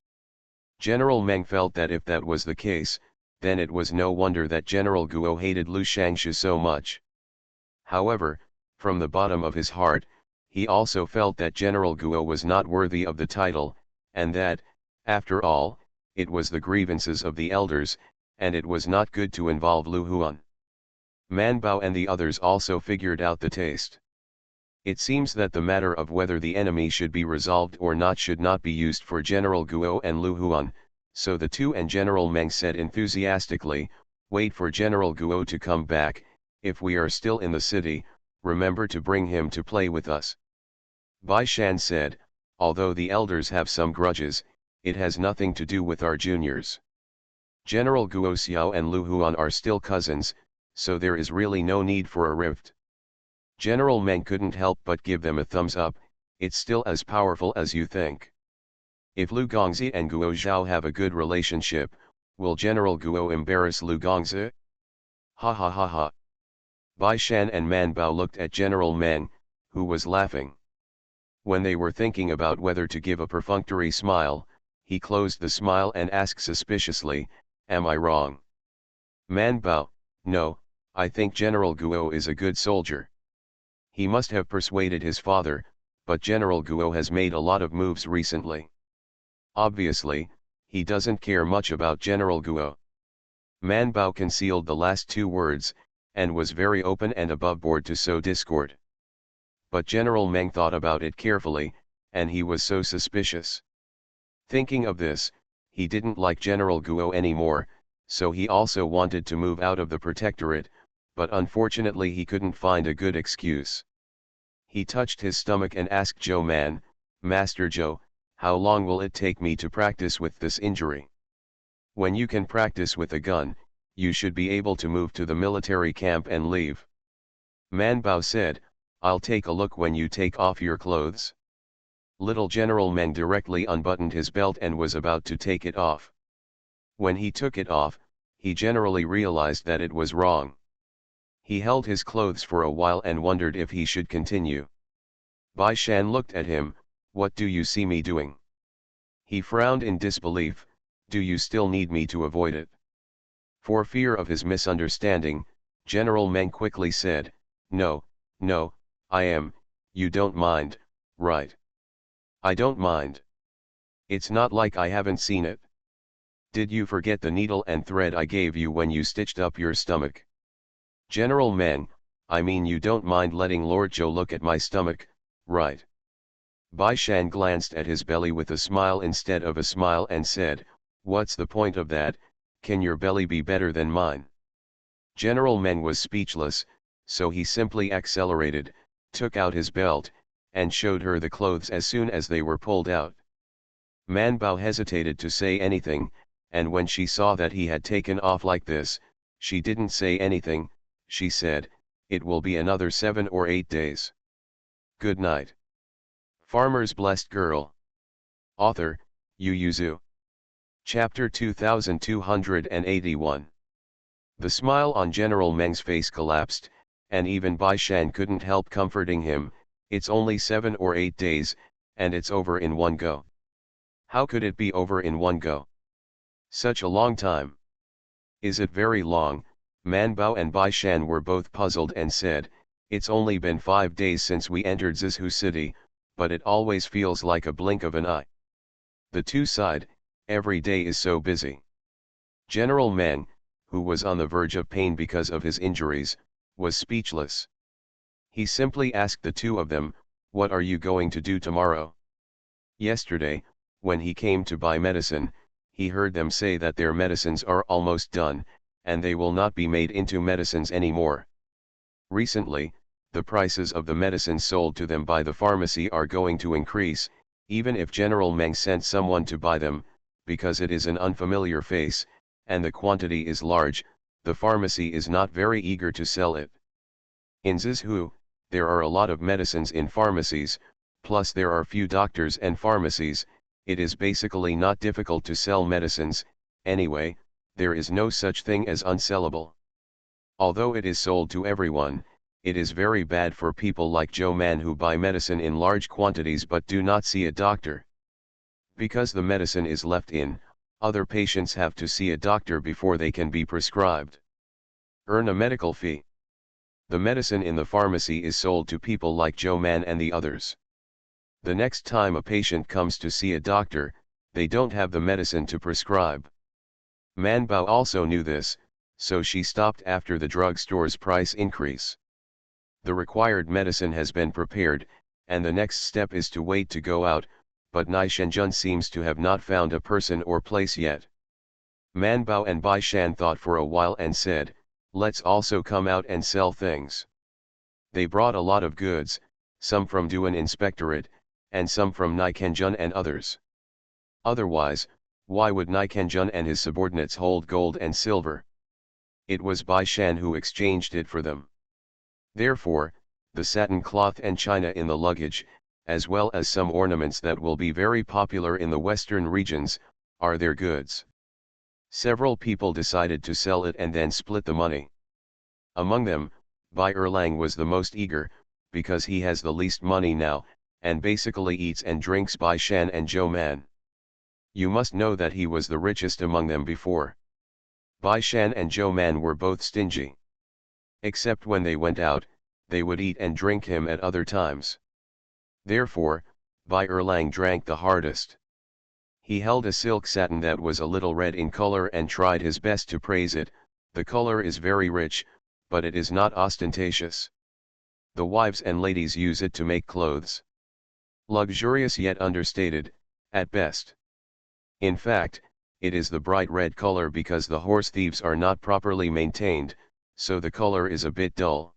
General Meng felt that if that was the case, then it was no wonder that General Guo hated Lu Shangshu so much. However, from the bottom of his heart, he also felt that General Guo was not worthy of the title, and that, after all, it was the grievances of the elders, and it was not good to involve Lu Huan. Man Bao and the others also figured out the taste. It seems that the matter of whether the enemy should be resolved or not should not be used for General Guo and Lu Huan, so the two and General Meng said enthusiastically, wait for General Guo to come back, if we are still in the city, remember to bring him to play with us. Bai Shan said, although the elders have some grudges, it has nothing to do with our juniors. General Guo Xiao and Lu Huan are still cousins, so there is really no need for a rift. General Meng couldn't help but give them a thumbs up, it's still as powerful as you think. If Lu Gongzi and Guo Zhao have a good relationship, will General Guo embarrass Lu Gongzi? Ha ha ha ha. Bai Shan and Man Bao looked at General Meng, who was laughing. When they were thinking about whether to give a perfunctory smile, he closed the smile and asked suspiciously, am I wrong? Man Bao, no, I think General Guo is a good soldier. He must have persuaded his father, but General Guo has made a lot of moves recently. Obviously, he doesn't care much about General Guo. Man Bao concealed the last two words, and was very open and aboveboard to sow discord. But General Meng thought about it carefully, and he was so suspicious. Thinking of this, he didn't like General Guo anymore, so he also wanted to move out of the protectorate, but unfortunately he couldn't find a good excuse. He touched his stomach and asked Joe Man, Master Joe, how long will it take me to practice with this injury? When you can practice with a gun, you should be able to move to the military camp and leave. Man Bao said, I'll take a look when you take off your clothes. Little General Meng directly unbuttoned his belt and was about to take it off. When he took it off, he generally realized that it was wrong. He held his clothes for a while and wondered if he should continue. Bai Shan looked at him, what do you see me doing? He frowned in disbelief, do you still need me to avoid it? For fear of his misunderstanding, General Meng quickly said, no, I am, you don't mind, right? I don't mind. It's not like I haven't seen it. Did you forget the needle and thread I gave you when you stitched up your stomach? General Meng, I mean you don't mind letting Lord Zhou look at my stomach, right? Bai Shan glanced at his belly with a smile instead of a smile and said, what's the point of that, can your belly be better than mine? General Meng was speechless, so he simply accelerated, took out his belt, and showed her the clothes as soon as they were pulled out. Man Bao hesitated to say anything, and when she saw that he had taken off like this, she didn't say anything, she said, it will be another 7 or 8 days. Good night. Farmer's Blessed Girl. Author, Yu Yuzu. Chapter 2281. The smile on General Meng's face collapsed, and even Bai Shan couldn't help comforting him, it's only 7 or 8 days, and it's over in one go. How could it be over in one go? Such a long time. Is it very long? Man Bao and Bai Shan were both puzzled and said, it's only been 5 days since we entered Zizhu city, but it always feels like a blink of an eye. The two sighed, every day is so busy. General Meng, who was on the verge of pain because of his injuries, was speechless. He simply asked the two of them, what are you going to do tomorrow? Yesterday, when he came to buy medicine, he heard them say that their medicines are almost done, and they will not be made into medicines anymore. Recently, the prices of the medicines sold to them by the pharmacy are going to increase, even if General Meng sent someone to buy them, because it is an unfamiliar face, and the quantity is large, the pharmacy is not very eager to sell it. In Zizhu, there are a lot of medicines in pharmacies, plus there are few doctors and pharmacies, it is basically not difficult to sell medicines, anyway, there is no such thing as unsellable. Although it is sold to everyone, it is very bad for people like Joe Man who buy medicine in large quantities but do not see a doctor. Because the medicine is left in, other patients have to see a doctor before they can be prescribed. Earn a medical fee. The medicine in the pharmacy is sold to people like Joe Man and the others. The next time a patient comes to see a doctor, they don't have the medicine to prescribe. Man Bao also knew this, so she stopped after the drugstore's price increase. The required medicine has been prepared, and the next step is to wait to go out, but Nai Shenzhen seems to have not found a person or place yet. Man Bao and Bai Shan thought for a while and said, let's also come out and sell things. They brought a lot of goods, some from Duan Inspectorate, and some from Nai Kenjun and others. Otherwise, why would Nai Kenjun and his subordinates hold gold and silver? It was Bai Shan who exchanged it for them. Therefore, the satin cloth and china in the luggage, as well as some ornaments that will be very popular in the western regions, are their goods. Several people decided to sell it and then split the money. Among them, Bai Erlang was the most eager, because he has the least money now, and basically eats and drinks Bai Shan and Zhou Man. You must know that he was the richest among them before. Bai Shan and Zhou Man were both stingy. Except when they went out, they would eat and drink him at other times. Therefore, Bai Erlang drank the hardest. He held a silk satin that was a little red in color and tried his best to praise it, the color is very rich, but it is not ostentatious. The wives and ladies use it to make clothes. Luxurious yet understated, at best. In fact, it is the bright red color because the horse thieves are not properly maintained, so the color is a bit dull.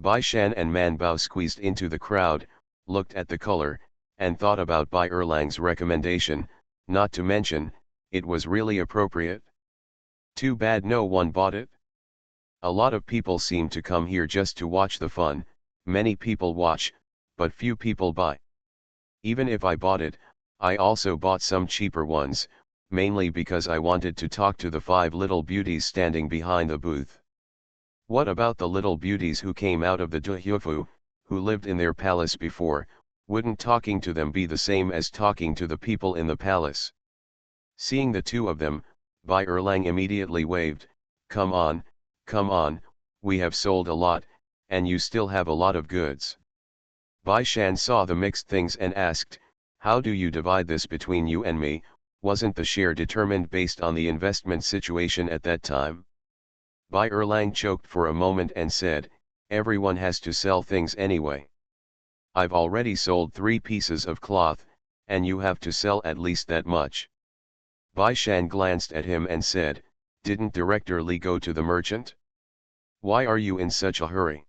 Bai Shan and Man Bao squeezed into the crowd, looked at the color, and thought about Bai Erlang's recommendation, not to mention, it was really appropriate. Too bad no one bought it. A lot of people seem to come here just to watch the fun, many people watch, but few people buy. Even if I bought it, I also bought some cheaper ones, mainly because I wanted to talk to the 5 little beauties standing behind the booth. What about the little beauties who came out of the Duhufu, who lived in their palace before, wouldn't talking to them be the same as talking to the people in the palace? Seeing the two of them, Bai Erlang immediately waved, come on, we have sold a lot, and you still have a lot of goods. Bai Shan saw the mixed things and asked, how do you divide this between you and me? Wasn't the share determined based on the investment situation at that time? Bai Erlang choked for a moment and said, everyone has to sell things anyway. I've already sold 3 pieces of cloth, and you have to sell at least that much. Bai Shan glanced at him and said, didn't Director Li go to the merchant? Why are you in such a hurry?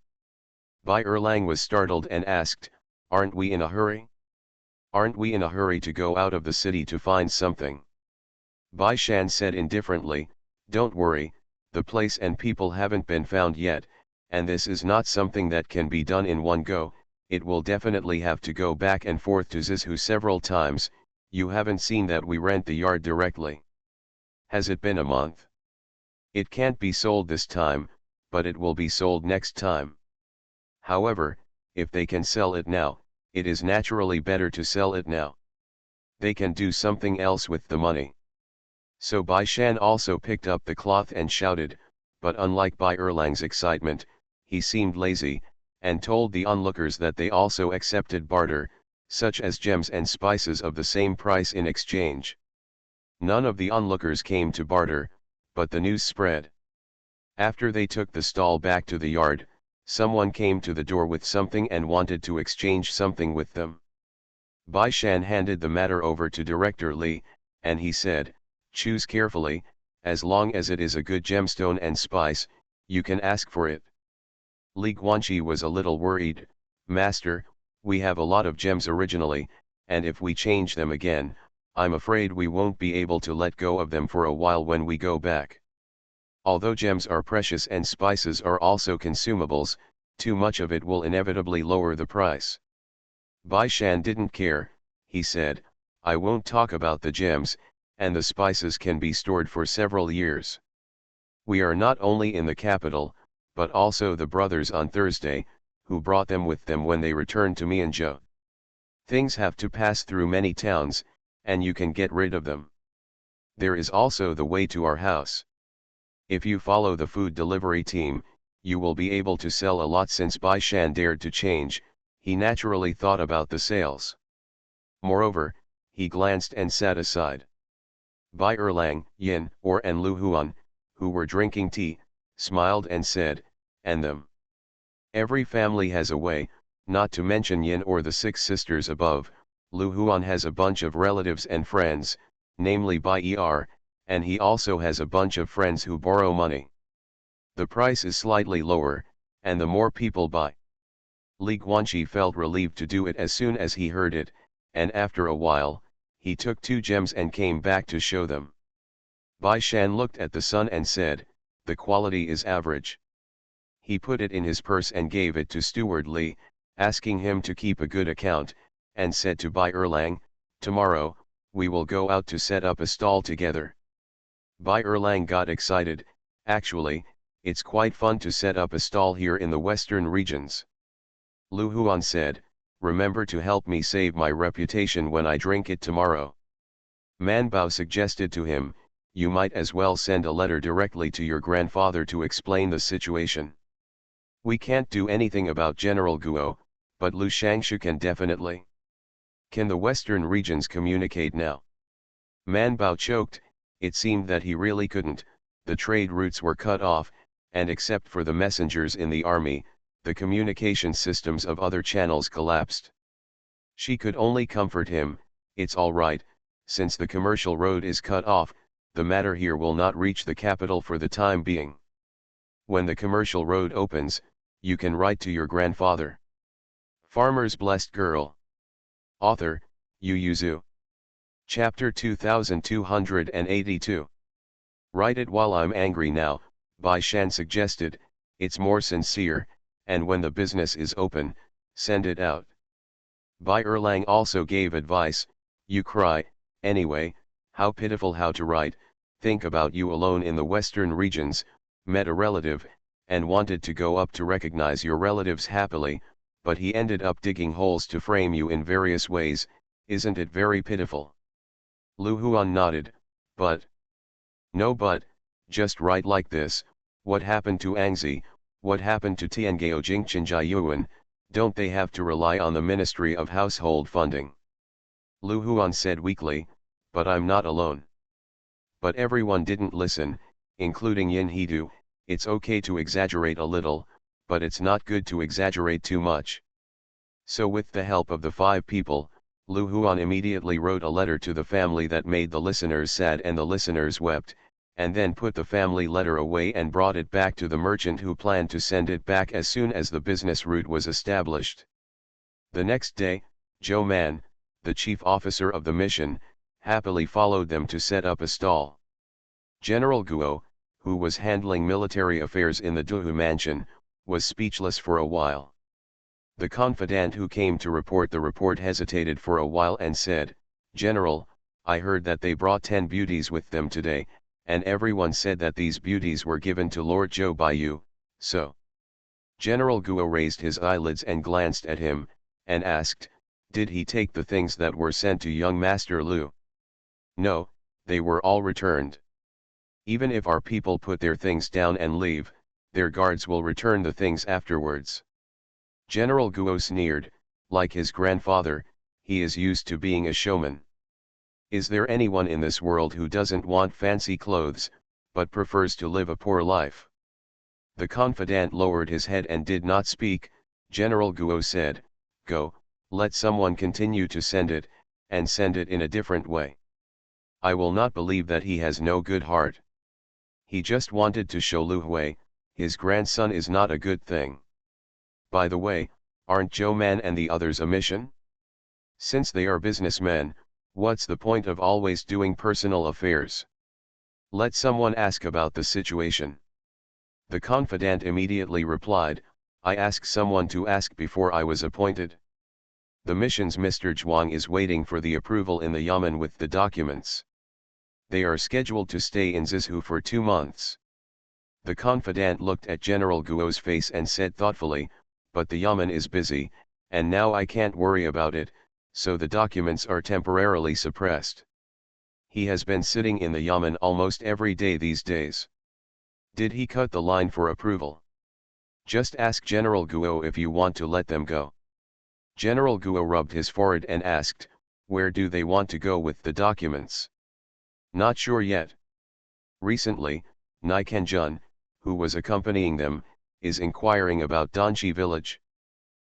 Bai Erlang was startled and asked, aren't we in a hurry? Aren't we in a hurry to go out of the city to find something? Bai Shan said indifferently, don't worry, the place and people haven't been found yet, and this is not something that can be done in one go, it will definitely have to go back and forth to Zizhu several times. You haven't seen that we rent the yard directly. Has it been a month? It can't be sold this time, but it will be sold next time. However, if they can sell it now, it is naturally better to sell it now. They can do something else with the money. So Bai Shan also picked up the cloth and shouted, but unlike Bai Erlang's excitement, he seemed lazy, and told the onlookers that they also accepted barter, such as gems and spices of the same price in exchange. None of the onlookers came to barter, but the news spread. After they took the stall back to the yard, someone came to the door with something and wanted to exchange something with them. Bai Shan handed the matter over to Director Li, and he said, choose carefully, as long as it is a good gemstone and spice, you can ask for it. Li Guanqi was a little worried, Master, we have a lot of gems originally, and if we change them again, I'm afraid we won't be able to let go of them for a while when we go back. Although gems are precious and spices are also consumables, too much of it will inevitably lower the price. Bai Shan didn't care, he said, I won't talk about the gems, and the spices can be stored for several years. We are not only in the capital, but also the brothers on Thursday, who brought them with them when they returned to Mianzhou. Things have to pass through many towns, and you can get rid of them. There is also the way to our house. If you follow the food delivery team, you will be able to sell a lot. Since Bai Shan dared to change, he naturally thought about the sales. Moreover, he glanced and sat aside. Bai Erlang, Yin, Or and Lu Huan, who were drinking tea, smiled and said, and them. Every family has a way, not to mention Yin or the 6 sisters above. Lu Huan has a bunch of relatives and friends, namely Bai Er, and he also has a bunch of friends who borrow money. The price is slightly lower, and the more people buy. Li Guanqi felt relieved to do it as soon as he heard it, and after a while, he took 2 gems and came back to show them. Bai Shan looked at the son and said, the quality is average. He put it in his purse and gave it to Steward Li, asking him to keep a good account, and said to Bai Erlang, tomorrow, we will go out to set up a stall together. Bai Erlang got excited, actually, it's quite fun to set up a stall here in the western regions. Lu Huan said, remember to help me save my reputation when I drink it tomorrow. Man Bao suggested to him, you might as well send a letter directly to your grandfather to explain the situation. We can't do anything about General Guo, but Lu Shangshu can definitely. Can the western regions communicate now? Man Bao choked, it seemed that he really couldn't, the trade routes were cut off, and except for the messengers in the army, the communication systems of other channels collapsed. She could only comfort him, it's all right, since the commercial road is cut off, the matter here will not reach the capital for the time being. When the commercial road opens, you can write to your grandfather. Farmer's Blessed Girl. Author, Yu Yuzu. Chapter 2282. Write it while I'm angry now, Bai Shan suggested, it's more sincere, and when the business is open, send it out. Bai Erlang also gave advice, you cry, anyway, how pitiful how to write, think about you alone in the western regions, met a relative, and wanted to go up to recognize your relatives happily, but he ended up digging holes to frame you in various ways, isn't it very pitiful? Lu Huan nodded, but. No but, just write like this, what happened to Angzi, what happened to Tiangao Jingqinjiayuan, don't they have to rely on the Ministry of Household Funding? Lu Huan said weakly, but I'm not alone. But everyone didn't listen, including Yin Hidu, it's okay to exaggerate a little, but it's not good to exaggerate too much. So with the help of the 5 people, Lu Huan immediately wrote a letter to the family that made the listeners sad and the listeners wept, and then put the family letter away and brought it back to the merchant who planned to send it back as soon as the business route was established. The next day, Zhou Man, the chief officer of the mission, happily followed them to set up a stall. General Guo, who was handling military affairs in the Duhu mansion, was speechless for a while. The confidant who came to report the report hesitated for a while and said, General, I heard that they brought 10 beauties with them today, and everyone said that these beauties were given to Lord Zhou by you, so. General Guo raised his eyelids and glanced at him, and asked, did he take the things that were sent to young Master Lu? No, they were all returned. Even if our people put their things down and leave, their guards will return the things afterwards. General Guo sneered, like his grandfather, he is used to being a showman. Is there anyone in this world who doesn't want fancy clothes, but prefers to live a poor life? The confidant lowered his head and did not speak. General Guo said, go, let someone continue to send it, and send it in a different way. I will not believe that he has no good heart. He just wanted to show Lu Hui, his grandson is not a good thing. By the way, aren't Zhou Man and the others a mission? Since they are businessmen, what's the point of always doing personal affairs? Let someone ask about the situation. The confidant immediately replied, I asked someone to ask before I was appointed. The mission's Mr. Zhuang is waiting for the approval in the Yamen with the documents. They are scheduled to stay in Zizhu for 2 months. The confidant looked at General Guo's face and said thoughtfully, but the Yamen is busy, and now I can't worry about it, so the documents are temporarily suppressed. He has been sitting in the Yamen almost every day these days. Did he cut the line for approval? Just ask General Guo if you want to let them go. General Guo rubbed his forehead and asked, where do they want to go with the documents? Not sure yet. Recently, Nai Kenjun, who was accompanying them, is inquiring about Danchi village.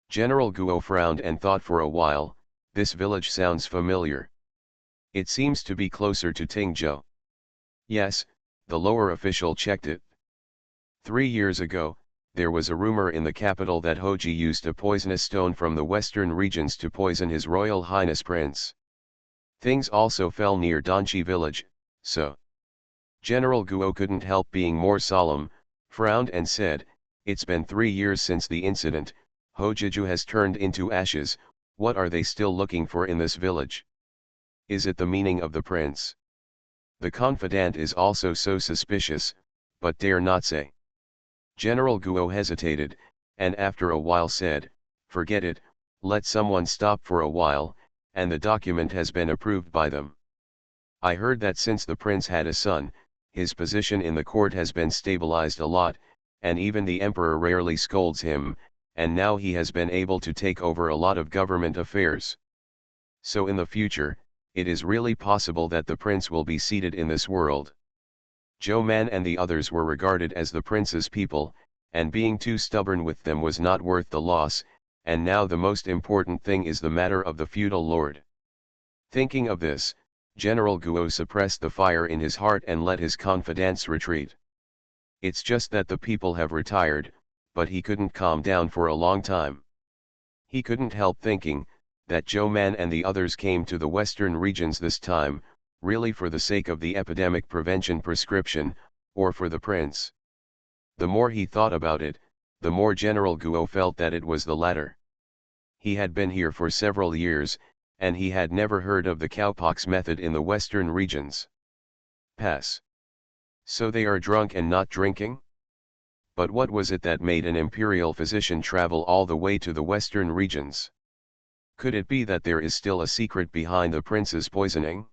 General Guo frowned and thought for a while, this village sounds familiar. It seems to be closer to Tingzhou. Yes, the lower official checked it. 3 years ago, there was a rumor in the capital that Hoji used a poisonous stone from the western regions to poison His Royal Highness Prince. Things also fell near Danchi village, so. General Guo couldn't help being more solemn, frowned and said, it's been 3 years since the incident, Hojiju has turned into ashes, what are they still looking for in this village? Is it the meaning of the prince? The confidant is also so suspicious, but dare not say. General Guo hesitated, and after a while said, forget it, let someone stop for a while, and the document has been approved by them. I heard that since the prince had a son, his position in the court has been stabilized a lot, and even the emperor rarely scolds him, and now he has been able to take over a lot of government affairs. So in the future, it is really possible that the prince will be seated in this world. Zhou Man and the others were regarded as the prince's people, and being too stubborn with them was not worth the loss, and now the most important thing is the matter of the feudal lord. Thinking of this, General Guo suppressed the fire in his heart and let his confidants retreat. It's just that the people have retired, but he couldn't calm down for a long time. He couldn't help thinking that Joe Man and the others came to the western regions this time, really for the sake of the epidemic prevention prescription, or for the prince. The more he thought about it, the more General Guo felt that it was the latter. He had been here for several years, and he had never heard of the cowpox method in the western regions. Pass. So they are drunk and not drinking? But what was it that made an imperial physician travel all the way to the western regions? Could it be that there is still a secret behind the prince's poisoning?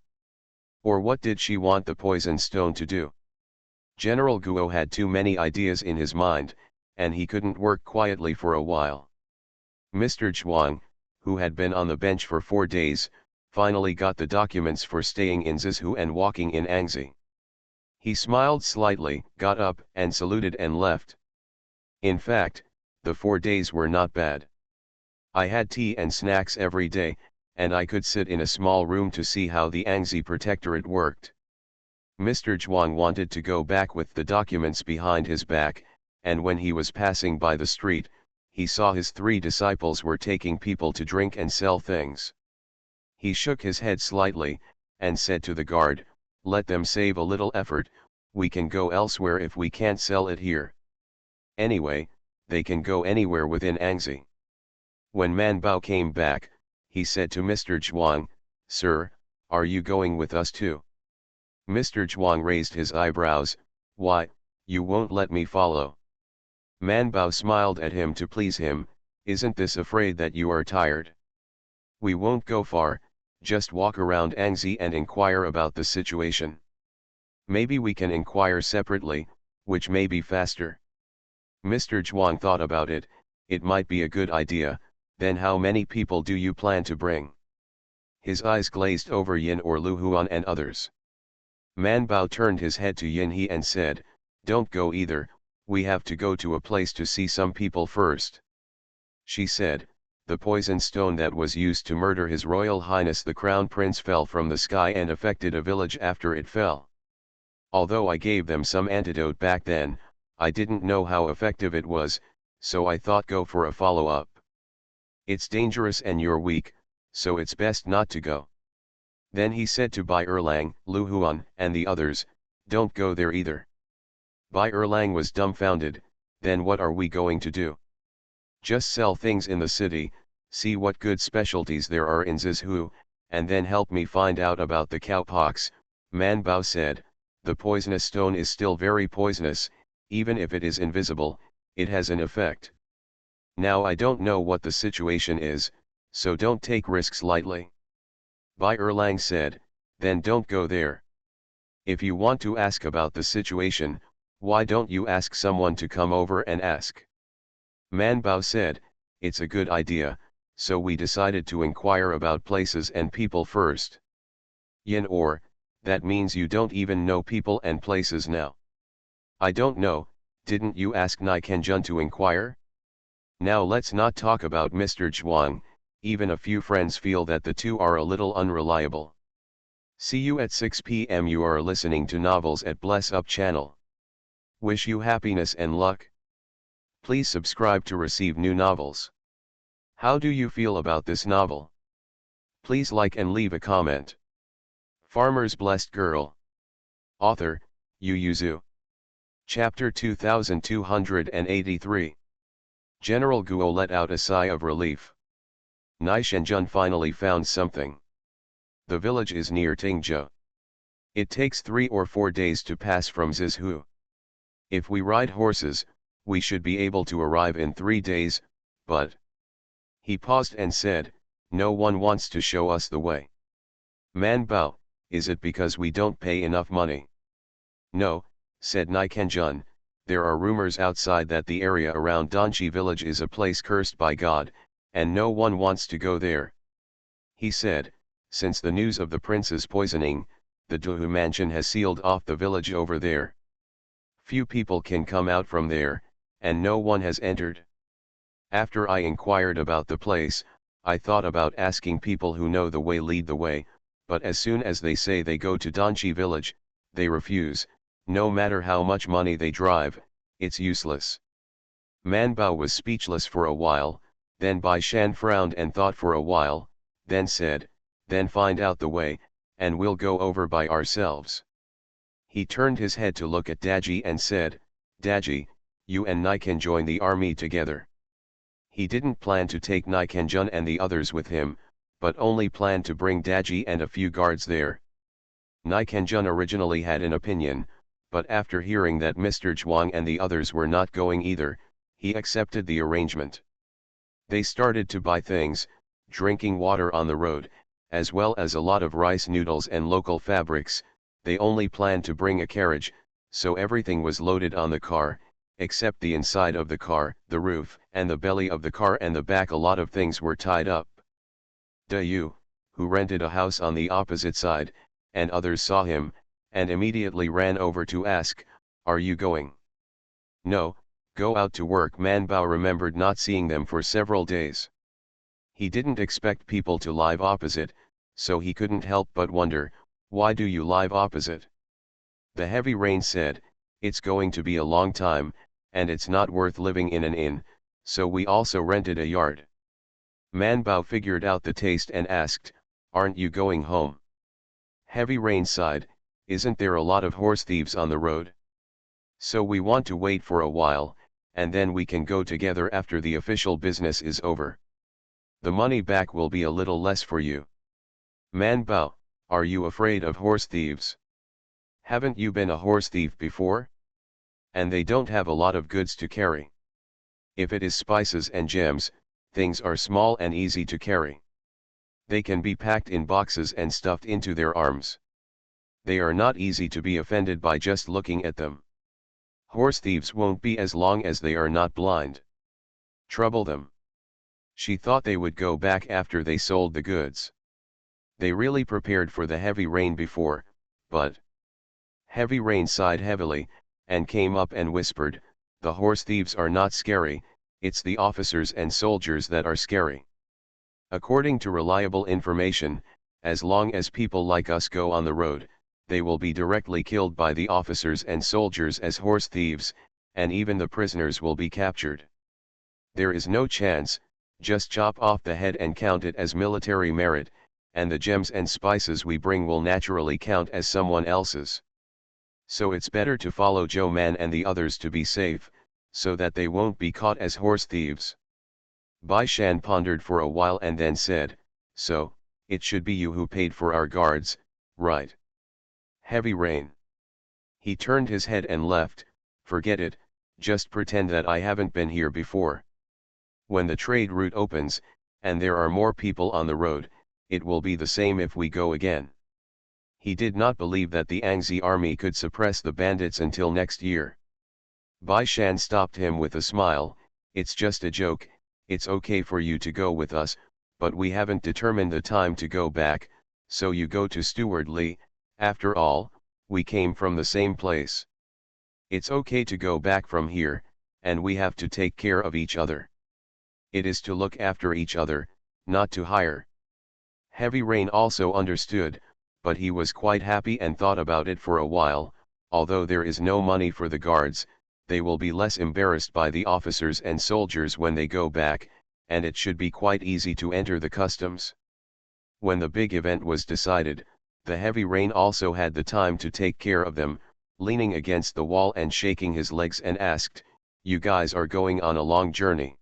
Or what did she want the poison stone to do? General Guo had too many ideas in his mind, and he couldn't work quietly for a while. Mr. Zhuang, who had been on the bench for 4 days, finally got the documents for staying in Zizhu and walking in Angzi. He smiled slightly, got up and saluted and left. In fact, the 4 days were not bad. I had tea and snacks every day, and I could sit in a small room to see how the Angzi Protectorate worked. Mr. Zhuang wanted to go back with the documents behind his back, and when he was passing by the street, he saw his 3 disciples were taking people to drink and sell things. He shook his head slightly, and said to the guard, "Let them save a little effort, we can go elsewhere if we can't sell it here. Anyway, they can go anywhere within Angzi." When Man Bao came back, he said to Mr. Zhuang, "Sir, are you going with us too?" Mr. Zhuang raised his eyebrows, "Why, you won't let me follow?" Man Bao smiled at him to please him, "Isn't this afraid that you are tired? We won't go far, just walk around Angzi and inquire about the situation. Maybe we can inquire separately, which may be faster." Mr. Zhuang thought about it, "It might be a good idea, then how many people do you plan to bring?" His eyes glazed over Yin or Lu Huan and others. Man Bao turned his head to Yin He and said, "Don't go either, we have to go to a place to see some people first." She said, "The poison stone that was used to murder His Royal Highness the Crown Prince fell from the sky and affected a village after it fell. Although I gave them some antidote back then, I didn't know how effective it was, so I thought go for a follow-up. It's dangerous and you're weak, so it's best not to go." Then he said to Bai Erlang, Lu Huan, and the others, "Don't go there either." Bai Erlang was dumbfounded, "Then what are we going to do?" "Just sell things in the city, see what good specialties there are in Zizhu, and then help me find out about the cowpox." Man Bao said, "The poisonous stone is still very poisonous, even if it is invisible, it has an effect. Now I don't know what the situation is, so don't take risks lightly." Bai Erlang said, "Then don't go there. If you want to ask about the situation, why don't you ask someone to come over and ask?" Man Bao said, "It's a good idea, so we decided to inquire about places and people first." Yin or, that means you don't even know people and places now. "I don't know, didn't you ask Nai Kenjun to inquire?" Now let's not talk about Mr. Zhuang, even a few friends feel that the two are a little unreliable. See you at 6 p.m. You are listening to Novels at Bless Up channel. Wish you happiness and luck. Please subscribe to receive new novels. How do you feel about this novel? Please like and leave a comment. Farmer's Blessed Girl. Author, Yu Yuzu. Chapter 2283. General Guo let out a sigh of relief. Nai Shenjun finally found something. The village is near Tingzhou. It takes 3 or 4 days to pass from Zizhu. If we ride horses, we should be able to arrive in 3 days, but... He paused and said, "No one wants to show us the way." Man Bao, is it because we don't pay enough money? No, said Nai Kenjun, there are rumors outside that the area around Danchi village is a place cursed by God, and no one wants to go there. He said, since the news of the prince's poisoning, the Duhu mansion has sealed off the village over there. Few people can come out from there, and no one has entered. After I inquired about the place, I thought about asking people who know the way lead the way, but as soon as they say they go to Danchi village, they refuse. No matter how much money they drive, it's useless. Man Bao was speechless for a while, then Bai Shan frowned and thought for a while, then said, then find out the way, and we'll go over by ourselves. He turned his head to look at Daji and said, Daji, you and Nai can join the army together. He didn't plan to take Nai Kenjun and the others with him, but only planned to bring Daji and a few guards there. Nai Kenjun originally had an opinion, but after hearing that Mr. Zhuang and the others were not going either, he accepted the arrangement. They started to buy things, drinking water on the road, as well as a lot of rice noodles and local fabrics. They only planned to bring a carriage, so everything was loaded on the car, except the inside of the car, the roof, and the belly of the car and the back. A lot of things were tied up. De Yu, who rented a house on the opposite side, and others saw him, and immediately ran over to ask, are you going? No, go out to work. Man Bao remembered not seeing them for several days. He didn't expect people to live opposite, so he couldn't help but wonder, why do you live opposite? The heavy rain said, it's going to be a long time, and it's not worth living in an inn, so we also rented a yard. Man Bao figured out the taste and asked, aren't you going home? Heavy Rain sighed, isn't there a lot of horse thieves on the road? So we want to wait for a while, and then we can go together after the official business is over. The money back will be a little less for you. Man Bao, are you afraid of horse thieves? Haven't you been a horse thief before? And they don't have a lot of goods to carry. If it is spices and gems, things are small and easy to carry. They can be packed in boxes and stuffed into their arms. They are not easy to be offended by just looking at them. Horse thieves won't be as long as they are not blind. Trouble them. She thought they would go back after they sold the goods. They really prepared for the heavy rain before, but... Heavy Rain sighed heavily, and came up and whispered, the horse thieves are not scary, it's the officers and soldiers that are scary. According to reliable information, as long as people like us go on the road, they will be directly killed by the officers and soldiers as horse thieves, and even the prisoners will be captured. There is no chance, just chop off the head and count it as military merit, and the gems and spices we bring will naturally count as someone else's. So it's better to follow Joe Man and the others to be safe, so that they won't be caught as horse thieves. Bai Shan pondered for a while and then said, so, it should be you who paid for our guards, right? Heavy Rain. He turned his head and left, forget it, just pretend that I haven't been here before. When the trade route opens, and there are more people on the road, it will be the same if we go again. He did not believe that the Angzi army could suppress the bandits until next year. Bai Shan stopped him with a smile, it's just a joke, it's okay for you to go with us, but we haven't determined the time to go back, so you go to Steward Li, after all, we came from the same place. It's okay to go back from here, and we have to take care of each other. It is to look after each other, not to hire. Heavy Rain also understood, but he was quite happy and thought about it for a while. Although there is no money for the guards, they will be less embarrassed by the officers and soldiers when they go back, and it should be quite easy to enter the customs. When the big event was decided, the Heavy Rain also had the time to take care of them, leaning against the wall and shaking his legs, and asked, you guys are going on a long journey.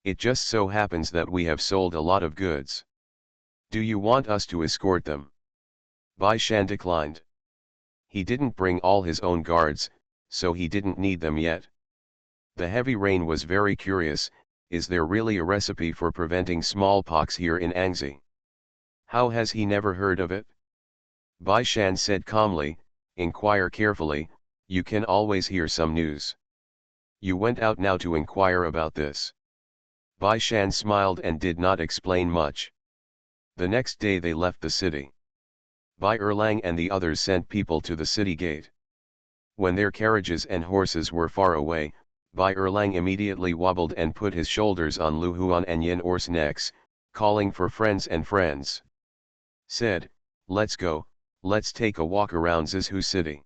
It just so happens that we have sold a lot of goods. Do you want us to escort them? Bai Shan declined. He didn't bring all his own guards, so he didn't need them yet. The Heavy Rain was very curious, is there really a recipe for preventing smallpox here in Angzi? How has he never heard of it? Bai Shan said calmly, inquire carefully, you can always hear some news. You went out now to inquire about this. Bai Shan smiled and did not explain much. The next day they left the city. Bai Erlang and the others sent people to the city gate. When their carriages and horses were far away, Bai Erlang immediately wobbled and put his shoulders on Lu Huan and Yin Or's necks, calling for friends, and friends said, let's go, let's take a walk around Zizhu city.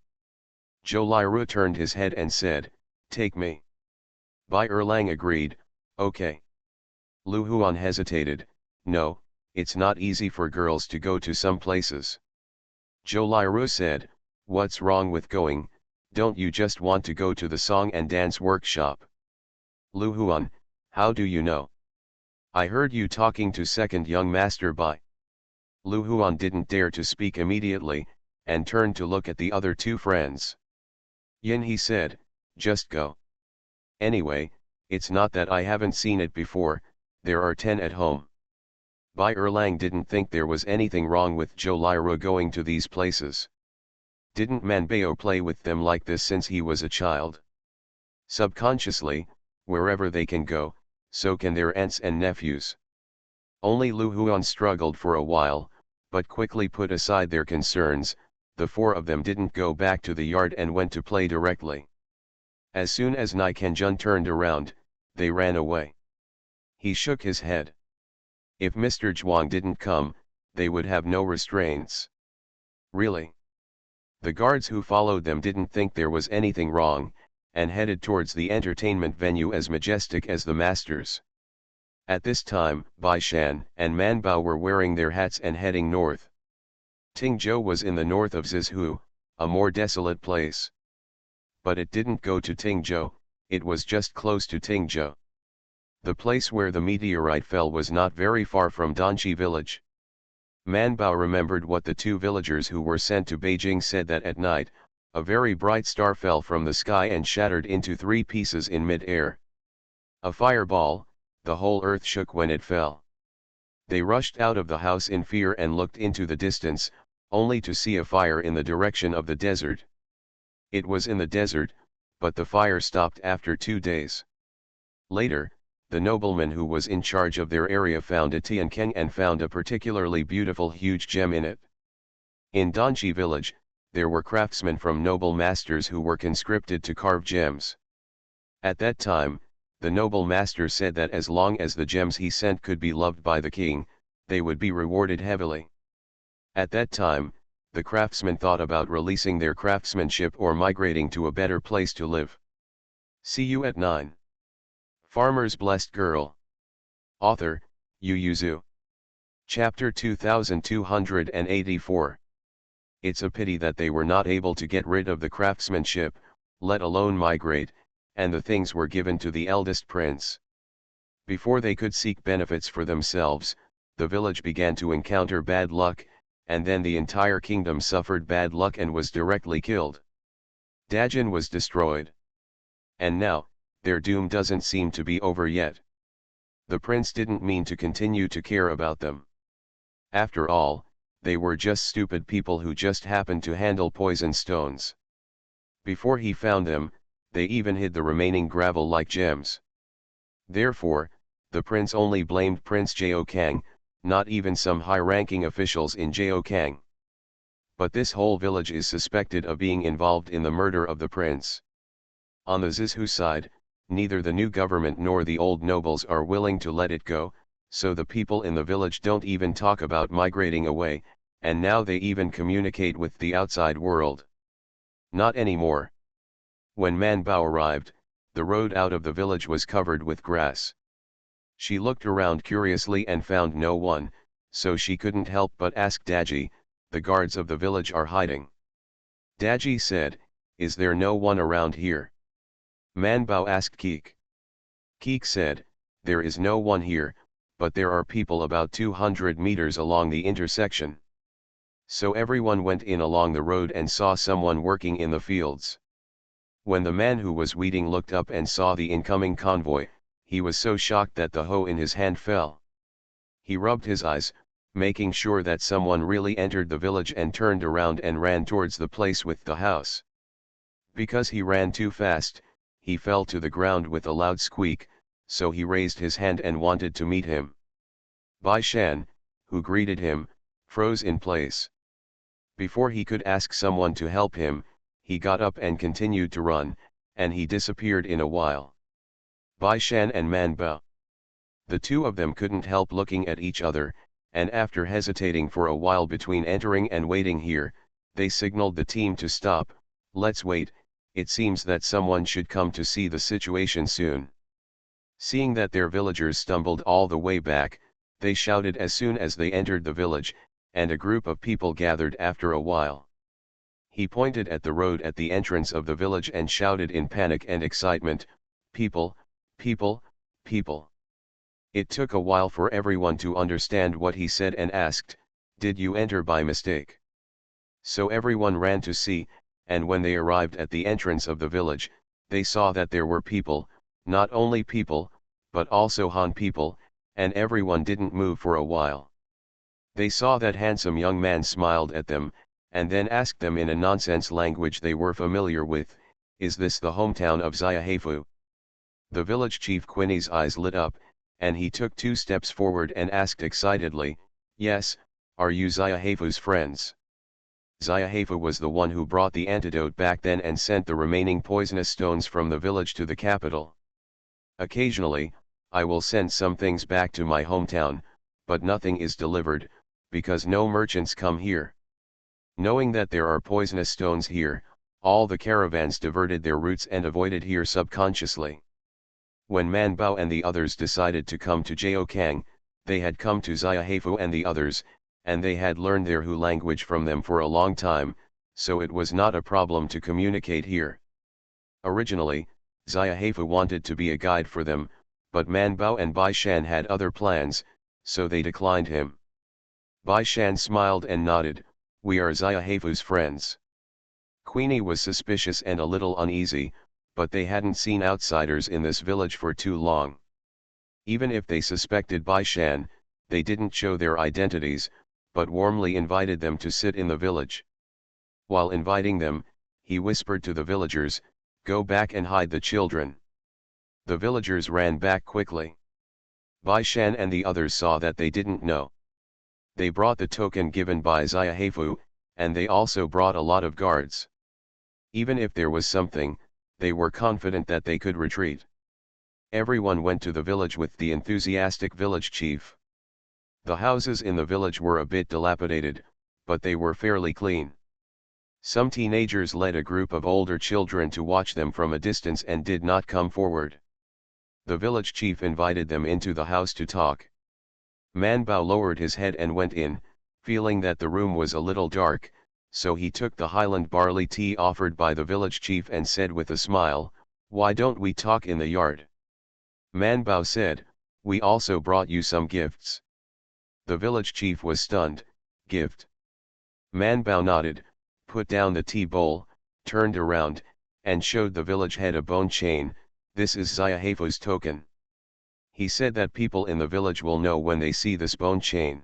Zhou Liru turned his head and said, take me. Bai Erlang agreed, okay. Lu Huan hesitated, no, it's not easy for girls to go to some places. Zhou Liru said, what's wrong with going, don't you just want to go to the song and dance workshop? Lu Huan, how do you know? I heard you talking to second young master Bai. Lu Huan didn't dare to speak immediately, and turned to look at the other two friends. Yin, he said, just go. Anyway, it's not that I haven't seen it before, there are 10 at home. Bai Erlang didn't think there was anything wrong with Zhou Liru going to these places. Didn't Manbao play with them like this since he was a child? Subconsciously, wherever they can go, so can their aunts and nephews. Only Lu Huan struggled for a while, but quickly put aside their concerns. The four of them didn't go back to the yard and went to play directly. As soon as Nai Kenjun turned around, they ran away. He shook his head. If Mr. Zhuang didn't come, they would have no restraints. Really? The guards who followed them didn't think there was anything wrong, and headed towards the entertainment venue as majestic as the masters. At this time, Bai Shan and Manbao were wearing their hats and heading north. Tingzhou was in the north of Zizhu, a more desolate place. But it didn't go to Tingzhou, it was just close to Tingzhou. The place where the meteorite fell was not very far from Danqi village. Manbao remembered what the two villagers who were sent to Beijing said, that at night, a very bright star fell from the sky and shattered into 3 pieces in mid-air. A fireball, the whole earth shook when it fell. They rushed out of the house in fear and looked into the distance, only to see a fire in the direction of the desert. It was in the desert, but the fire stopped after 2 days. Later, the nobleman who was in charge of their area found a tiankeng and found a particularly beautiful huge gem in it. In Danqi village, there were craftsmen from noble masters who were conscripted to carve gems. At that time, the noble master said that as long as the gems he sent could be loved by the king, they would be rewarded heavily. At that time, the craftsmen thought about releasing their craftsmanship or migrating to a better place to live. See you at 9. Farmer's Blessed Girl. Author, Yu Yuzu. Chapter 2284. It's a pity that they were not able to get rid of the craftsmanship, let alone migrate, and the things were given to the eldest prince. Before they could seek benefits for themselves, the village began to encounter bad luck, and then the entire kingdom suffered bad luck and was directly killed. Dajin was destroyed. And now, their doom doesn't seem to be over yet. The prince didn't mean to continue to care about them. After all, they were just stupid people who just happened to handle poison stones. Before he found them, they even hid the remaining gravel like gems. Therefore, the prince only blamed Prince Jiao Kang, not even some high-ranking officials in Jiao Kang. But this whole village is suspected of being involved in the murder of the prince. On the Zizhu side, neither the new government nor the old nobles are willing to let it go, so the people in the village don't even talk about migrating away, and now they even communicate with the outside world. Not anymore. When Manbao arrived, the road out of the village was covered with grass. She looked around curiously and found no one, so she couldn't help but ask Daji, the guards of the village are hiding. Daji said, is there no one around here? Manbao asked Keek. Keek said, there is no one here, but there are people about 200 meters along the intersection. So everyone went in along the road and saw someone working in the fields. When the man who was weeding looked up and saw the incoming convoy, he was so shocked that the hoe in his hand fell. He rubbed his eyes, making sure that someone really entered the village, and turned around and ran towards the place with the house. Because he ran too fast, he fell to the ground with a loud squeak, so he raised his hand and wanted to meet him. Bai Shan, who greeted him, froze in place. Before he could ask someone to help him, he got up and continued to run, and he disappeared in a while. Bai Shan and Manbao. The two of them couldn't help looking at each other, and after hesitating for a while between entering and waiting here, they signaled the team to stop. Let's wait, it seems that someone should come to see the situation soon. Seeing that their villagers stumbled all the way back, they shouted as soon as they entered the village, and a group of people gathered after a while. He pointed at the road at the entrance of the village and shouted in panic and excitement, "People, people, people." It took a while for everyone to understand what he said and asked, "Did you enter by mistake?" So everyone ran to see, and when they arrived at the entrance of the village, they saw that there were people, not only people, but also Han people, and everyone didn't move for a while. They saw that handsome young man smiled at them, and then asked them in a nonsense language they were familiar with, "Is this the hometown of Xiahefu?" The village chief Quinny's eyes lit up, and he took 2 steps forward and asked excitedly, "Yes, are you Xiahefu's friends?" Xiahefu was the one who brought the antidote back then and sent the remaining poisonous stones from the village to the capital. "Occasionally, I will send some things back to my hometown, but nothing is delivered, because no merchants come here." Knowing that there are poisonous stones here, all the caravans diverted their routes and avoided here subconsciously. When Man Bao and the others decided to come to Jiaokang, they had come to Xiahefu and the others, and they had learned their Hu language from them for a long time, so it was not a problem to communicate here. Originally, Xiahefu wanted to be a guide for them, but Man Bao and Bai Shan had other plans, so they declined him. Bai Shan smiled and nodded, "We are Xiahefu's friends." Queenie was suspicious and a little uneasy, but they hadn't seen outsiders in this village for too long. Even if they suspected Bai Shan, they didn't show their identities, but warmly invited them to sit in the village. While inviting them, he whispered to the villagers, "Go back and hide the children." The villagers ran back quickly. Bai Shan and the others saw that they didn't know. They brought the token given by Xiahefu, and they also brought a lot of guards. Even if there was something, they were confident that they could retreat. Everyone went to the village with the enthusiastic village chief. The houses in the village were a bit dilapidated, but they were fairly clean. Some teenagers led a group of older children to watch them from a distance and did not come forward. The village chief invited them into the house to talk. Man Bao lowered his head and went in, feeling that the room was a little dark, so he took the Highland barley tea offered by the village chief and said with a smile, "Why don't we talk in the yard?" Man Bao said, "We also brought you some gifts." The village chief was stunned. "Gift?" Man Bao nodded, put down the tea bowl, turned around, and showed the village head a bone chain. "This is Xiahefu's token. He said that people in the village will know when they see this bone chain."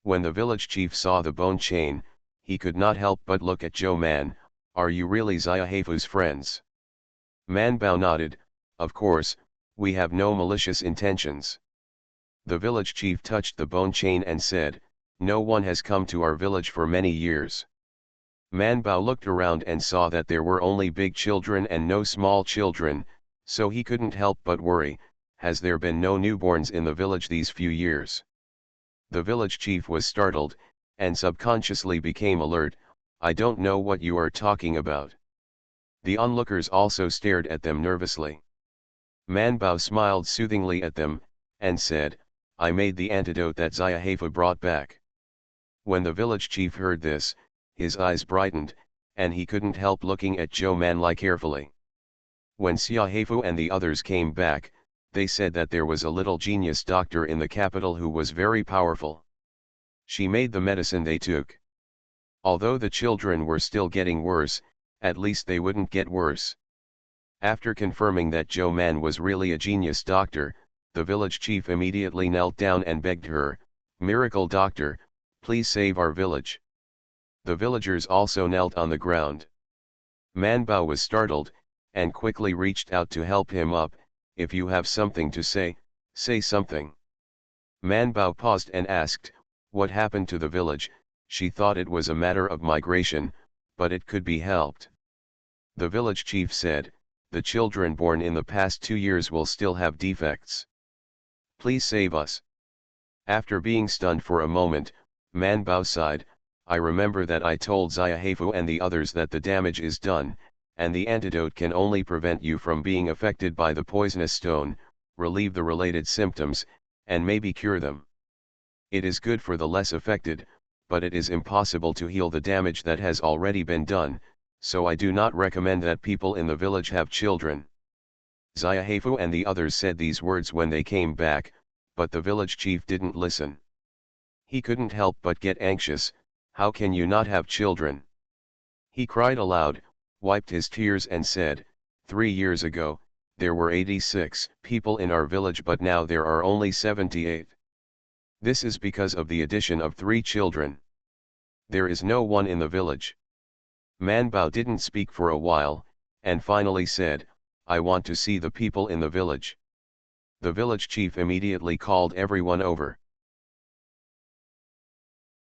When the village chief saw the bone chain, he could not help but look at Joe Man. "Are you really Xiahefu's friends?" Man Bao nodded, "Of course, we have no malicious intentions." The village chief touched the bone chain and said, "No one has come to our village for many years." Man Bao looked around and saw that there were only big children and no small children, so he couldn't help but worry, has there been no newborns in the village these few years? The village chief was startled, and subconsciously became alert. "I don't know what you are talking about." The onlookers also stared at them nervously. Man Bao smiled soothingly at them, and said, "I made the antidote that Xiahefu brought back." When the village chief heard this, his eyes brightened, and he couldn't help looking at Joe Manlai carefully. When Xiahefu and the others came back, they said that there was a little genius doctor in the capital who was very powerful. She made the medicine they took. Although the children were still getting worse, at least they wouldn't get worse. After confirming that Joe Man was really a genius doctor, the village chief immediately knelt down and begged her, "Miracle doctor, please save our village." The villagers also knelt on the ground. Man Bao was startled, and quickly reached out to help him up. "If you have something to say, say something." Man Bao paused and asked, "What happened to the village?" She thought it was a matter of migration, but it could be helped. The village chief said, "The children born in the past 2 years will still have defects. Please save us." After being stunned for a moment, Man Bao sighed, "I remember that I told Xiahefu and the others that the damage is done, and the antidote can only prevent you from being affected by the poisonous stone. relieve the related symptoms, and maybe cure them. It is good for the less affected, but it is impossible to heal the damage that has already been done, so I do not recommend that people in the village have children. Xiaohefu and the others said these words when they came back, but the village chief didn't listen. He couldn't help but get anxious. How can you not have children? He cried aloud, wiped his tears and said, 3 years ago, there were 86 people in our village, but now there are only 78. This is because of the addition of 3 children. There is no one in the village. Man Bao didn't speak for a while, and finally said, I want to see the people in the village. The village chief immediately called everyone over.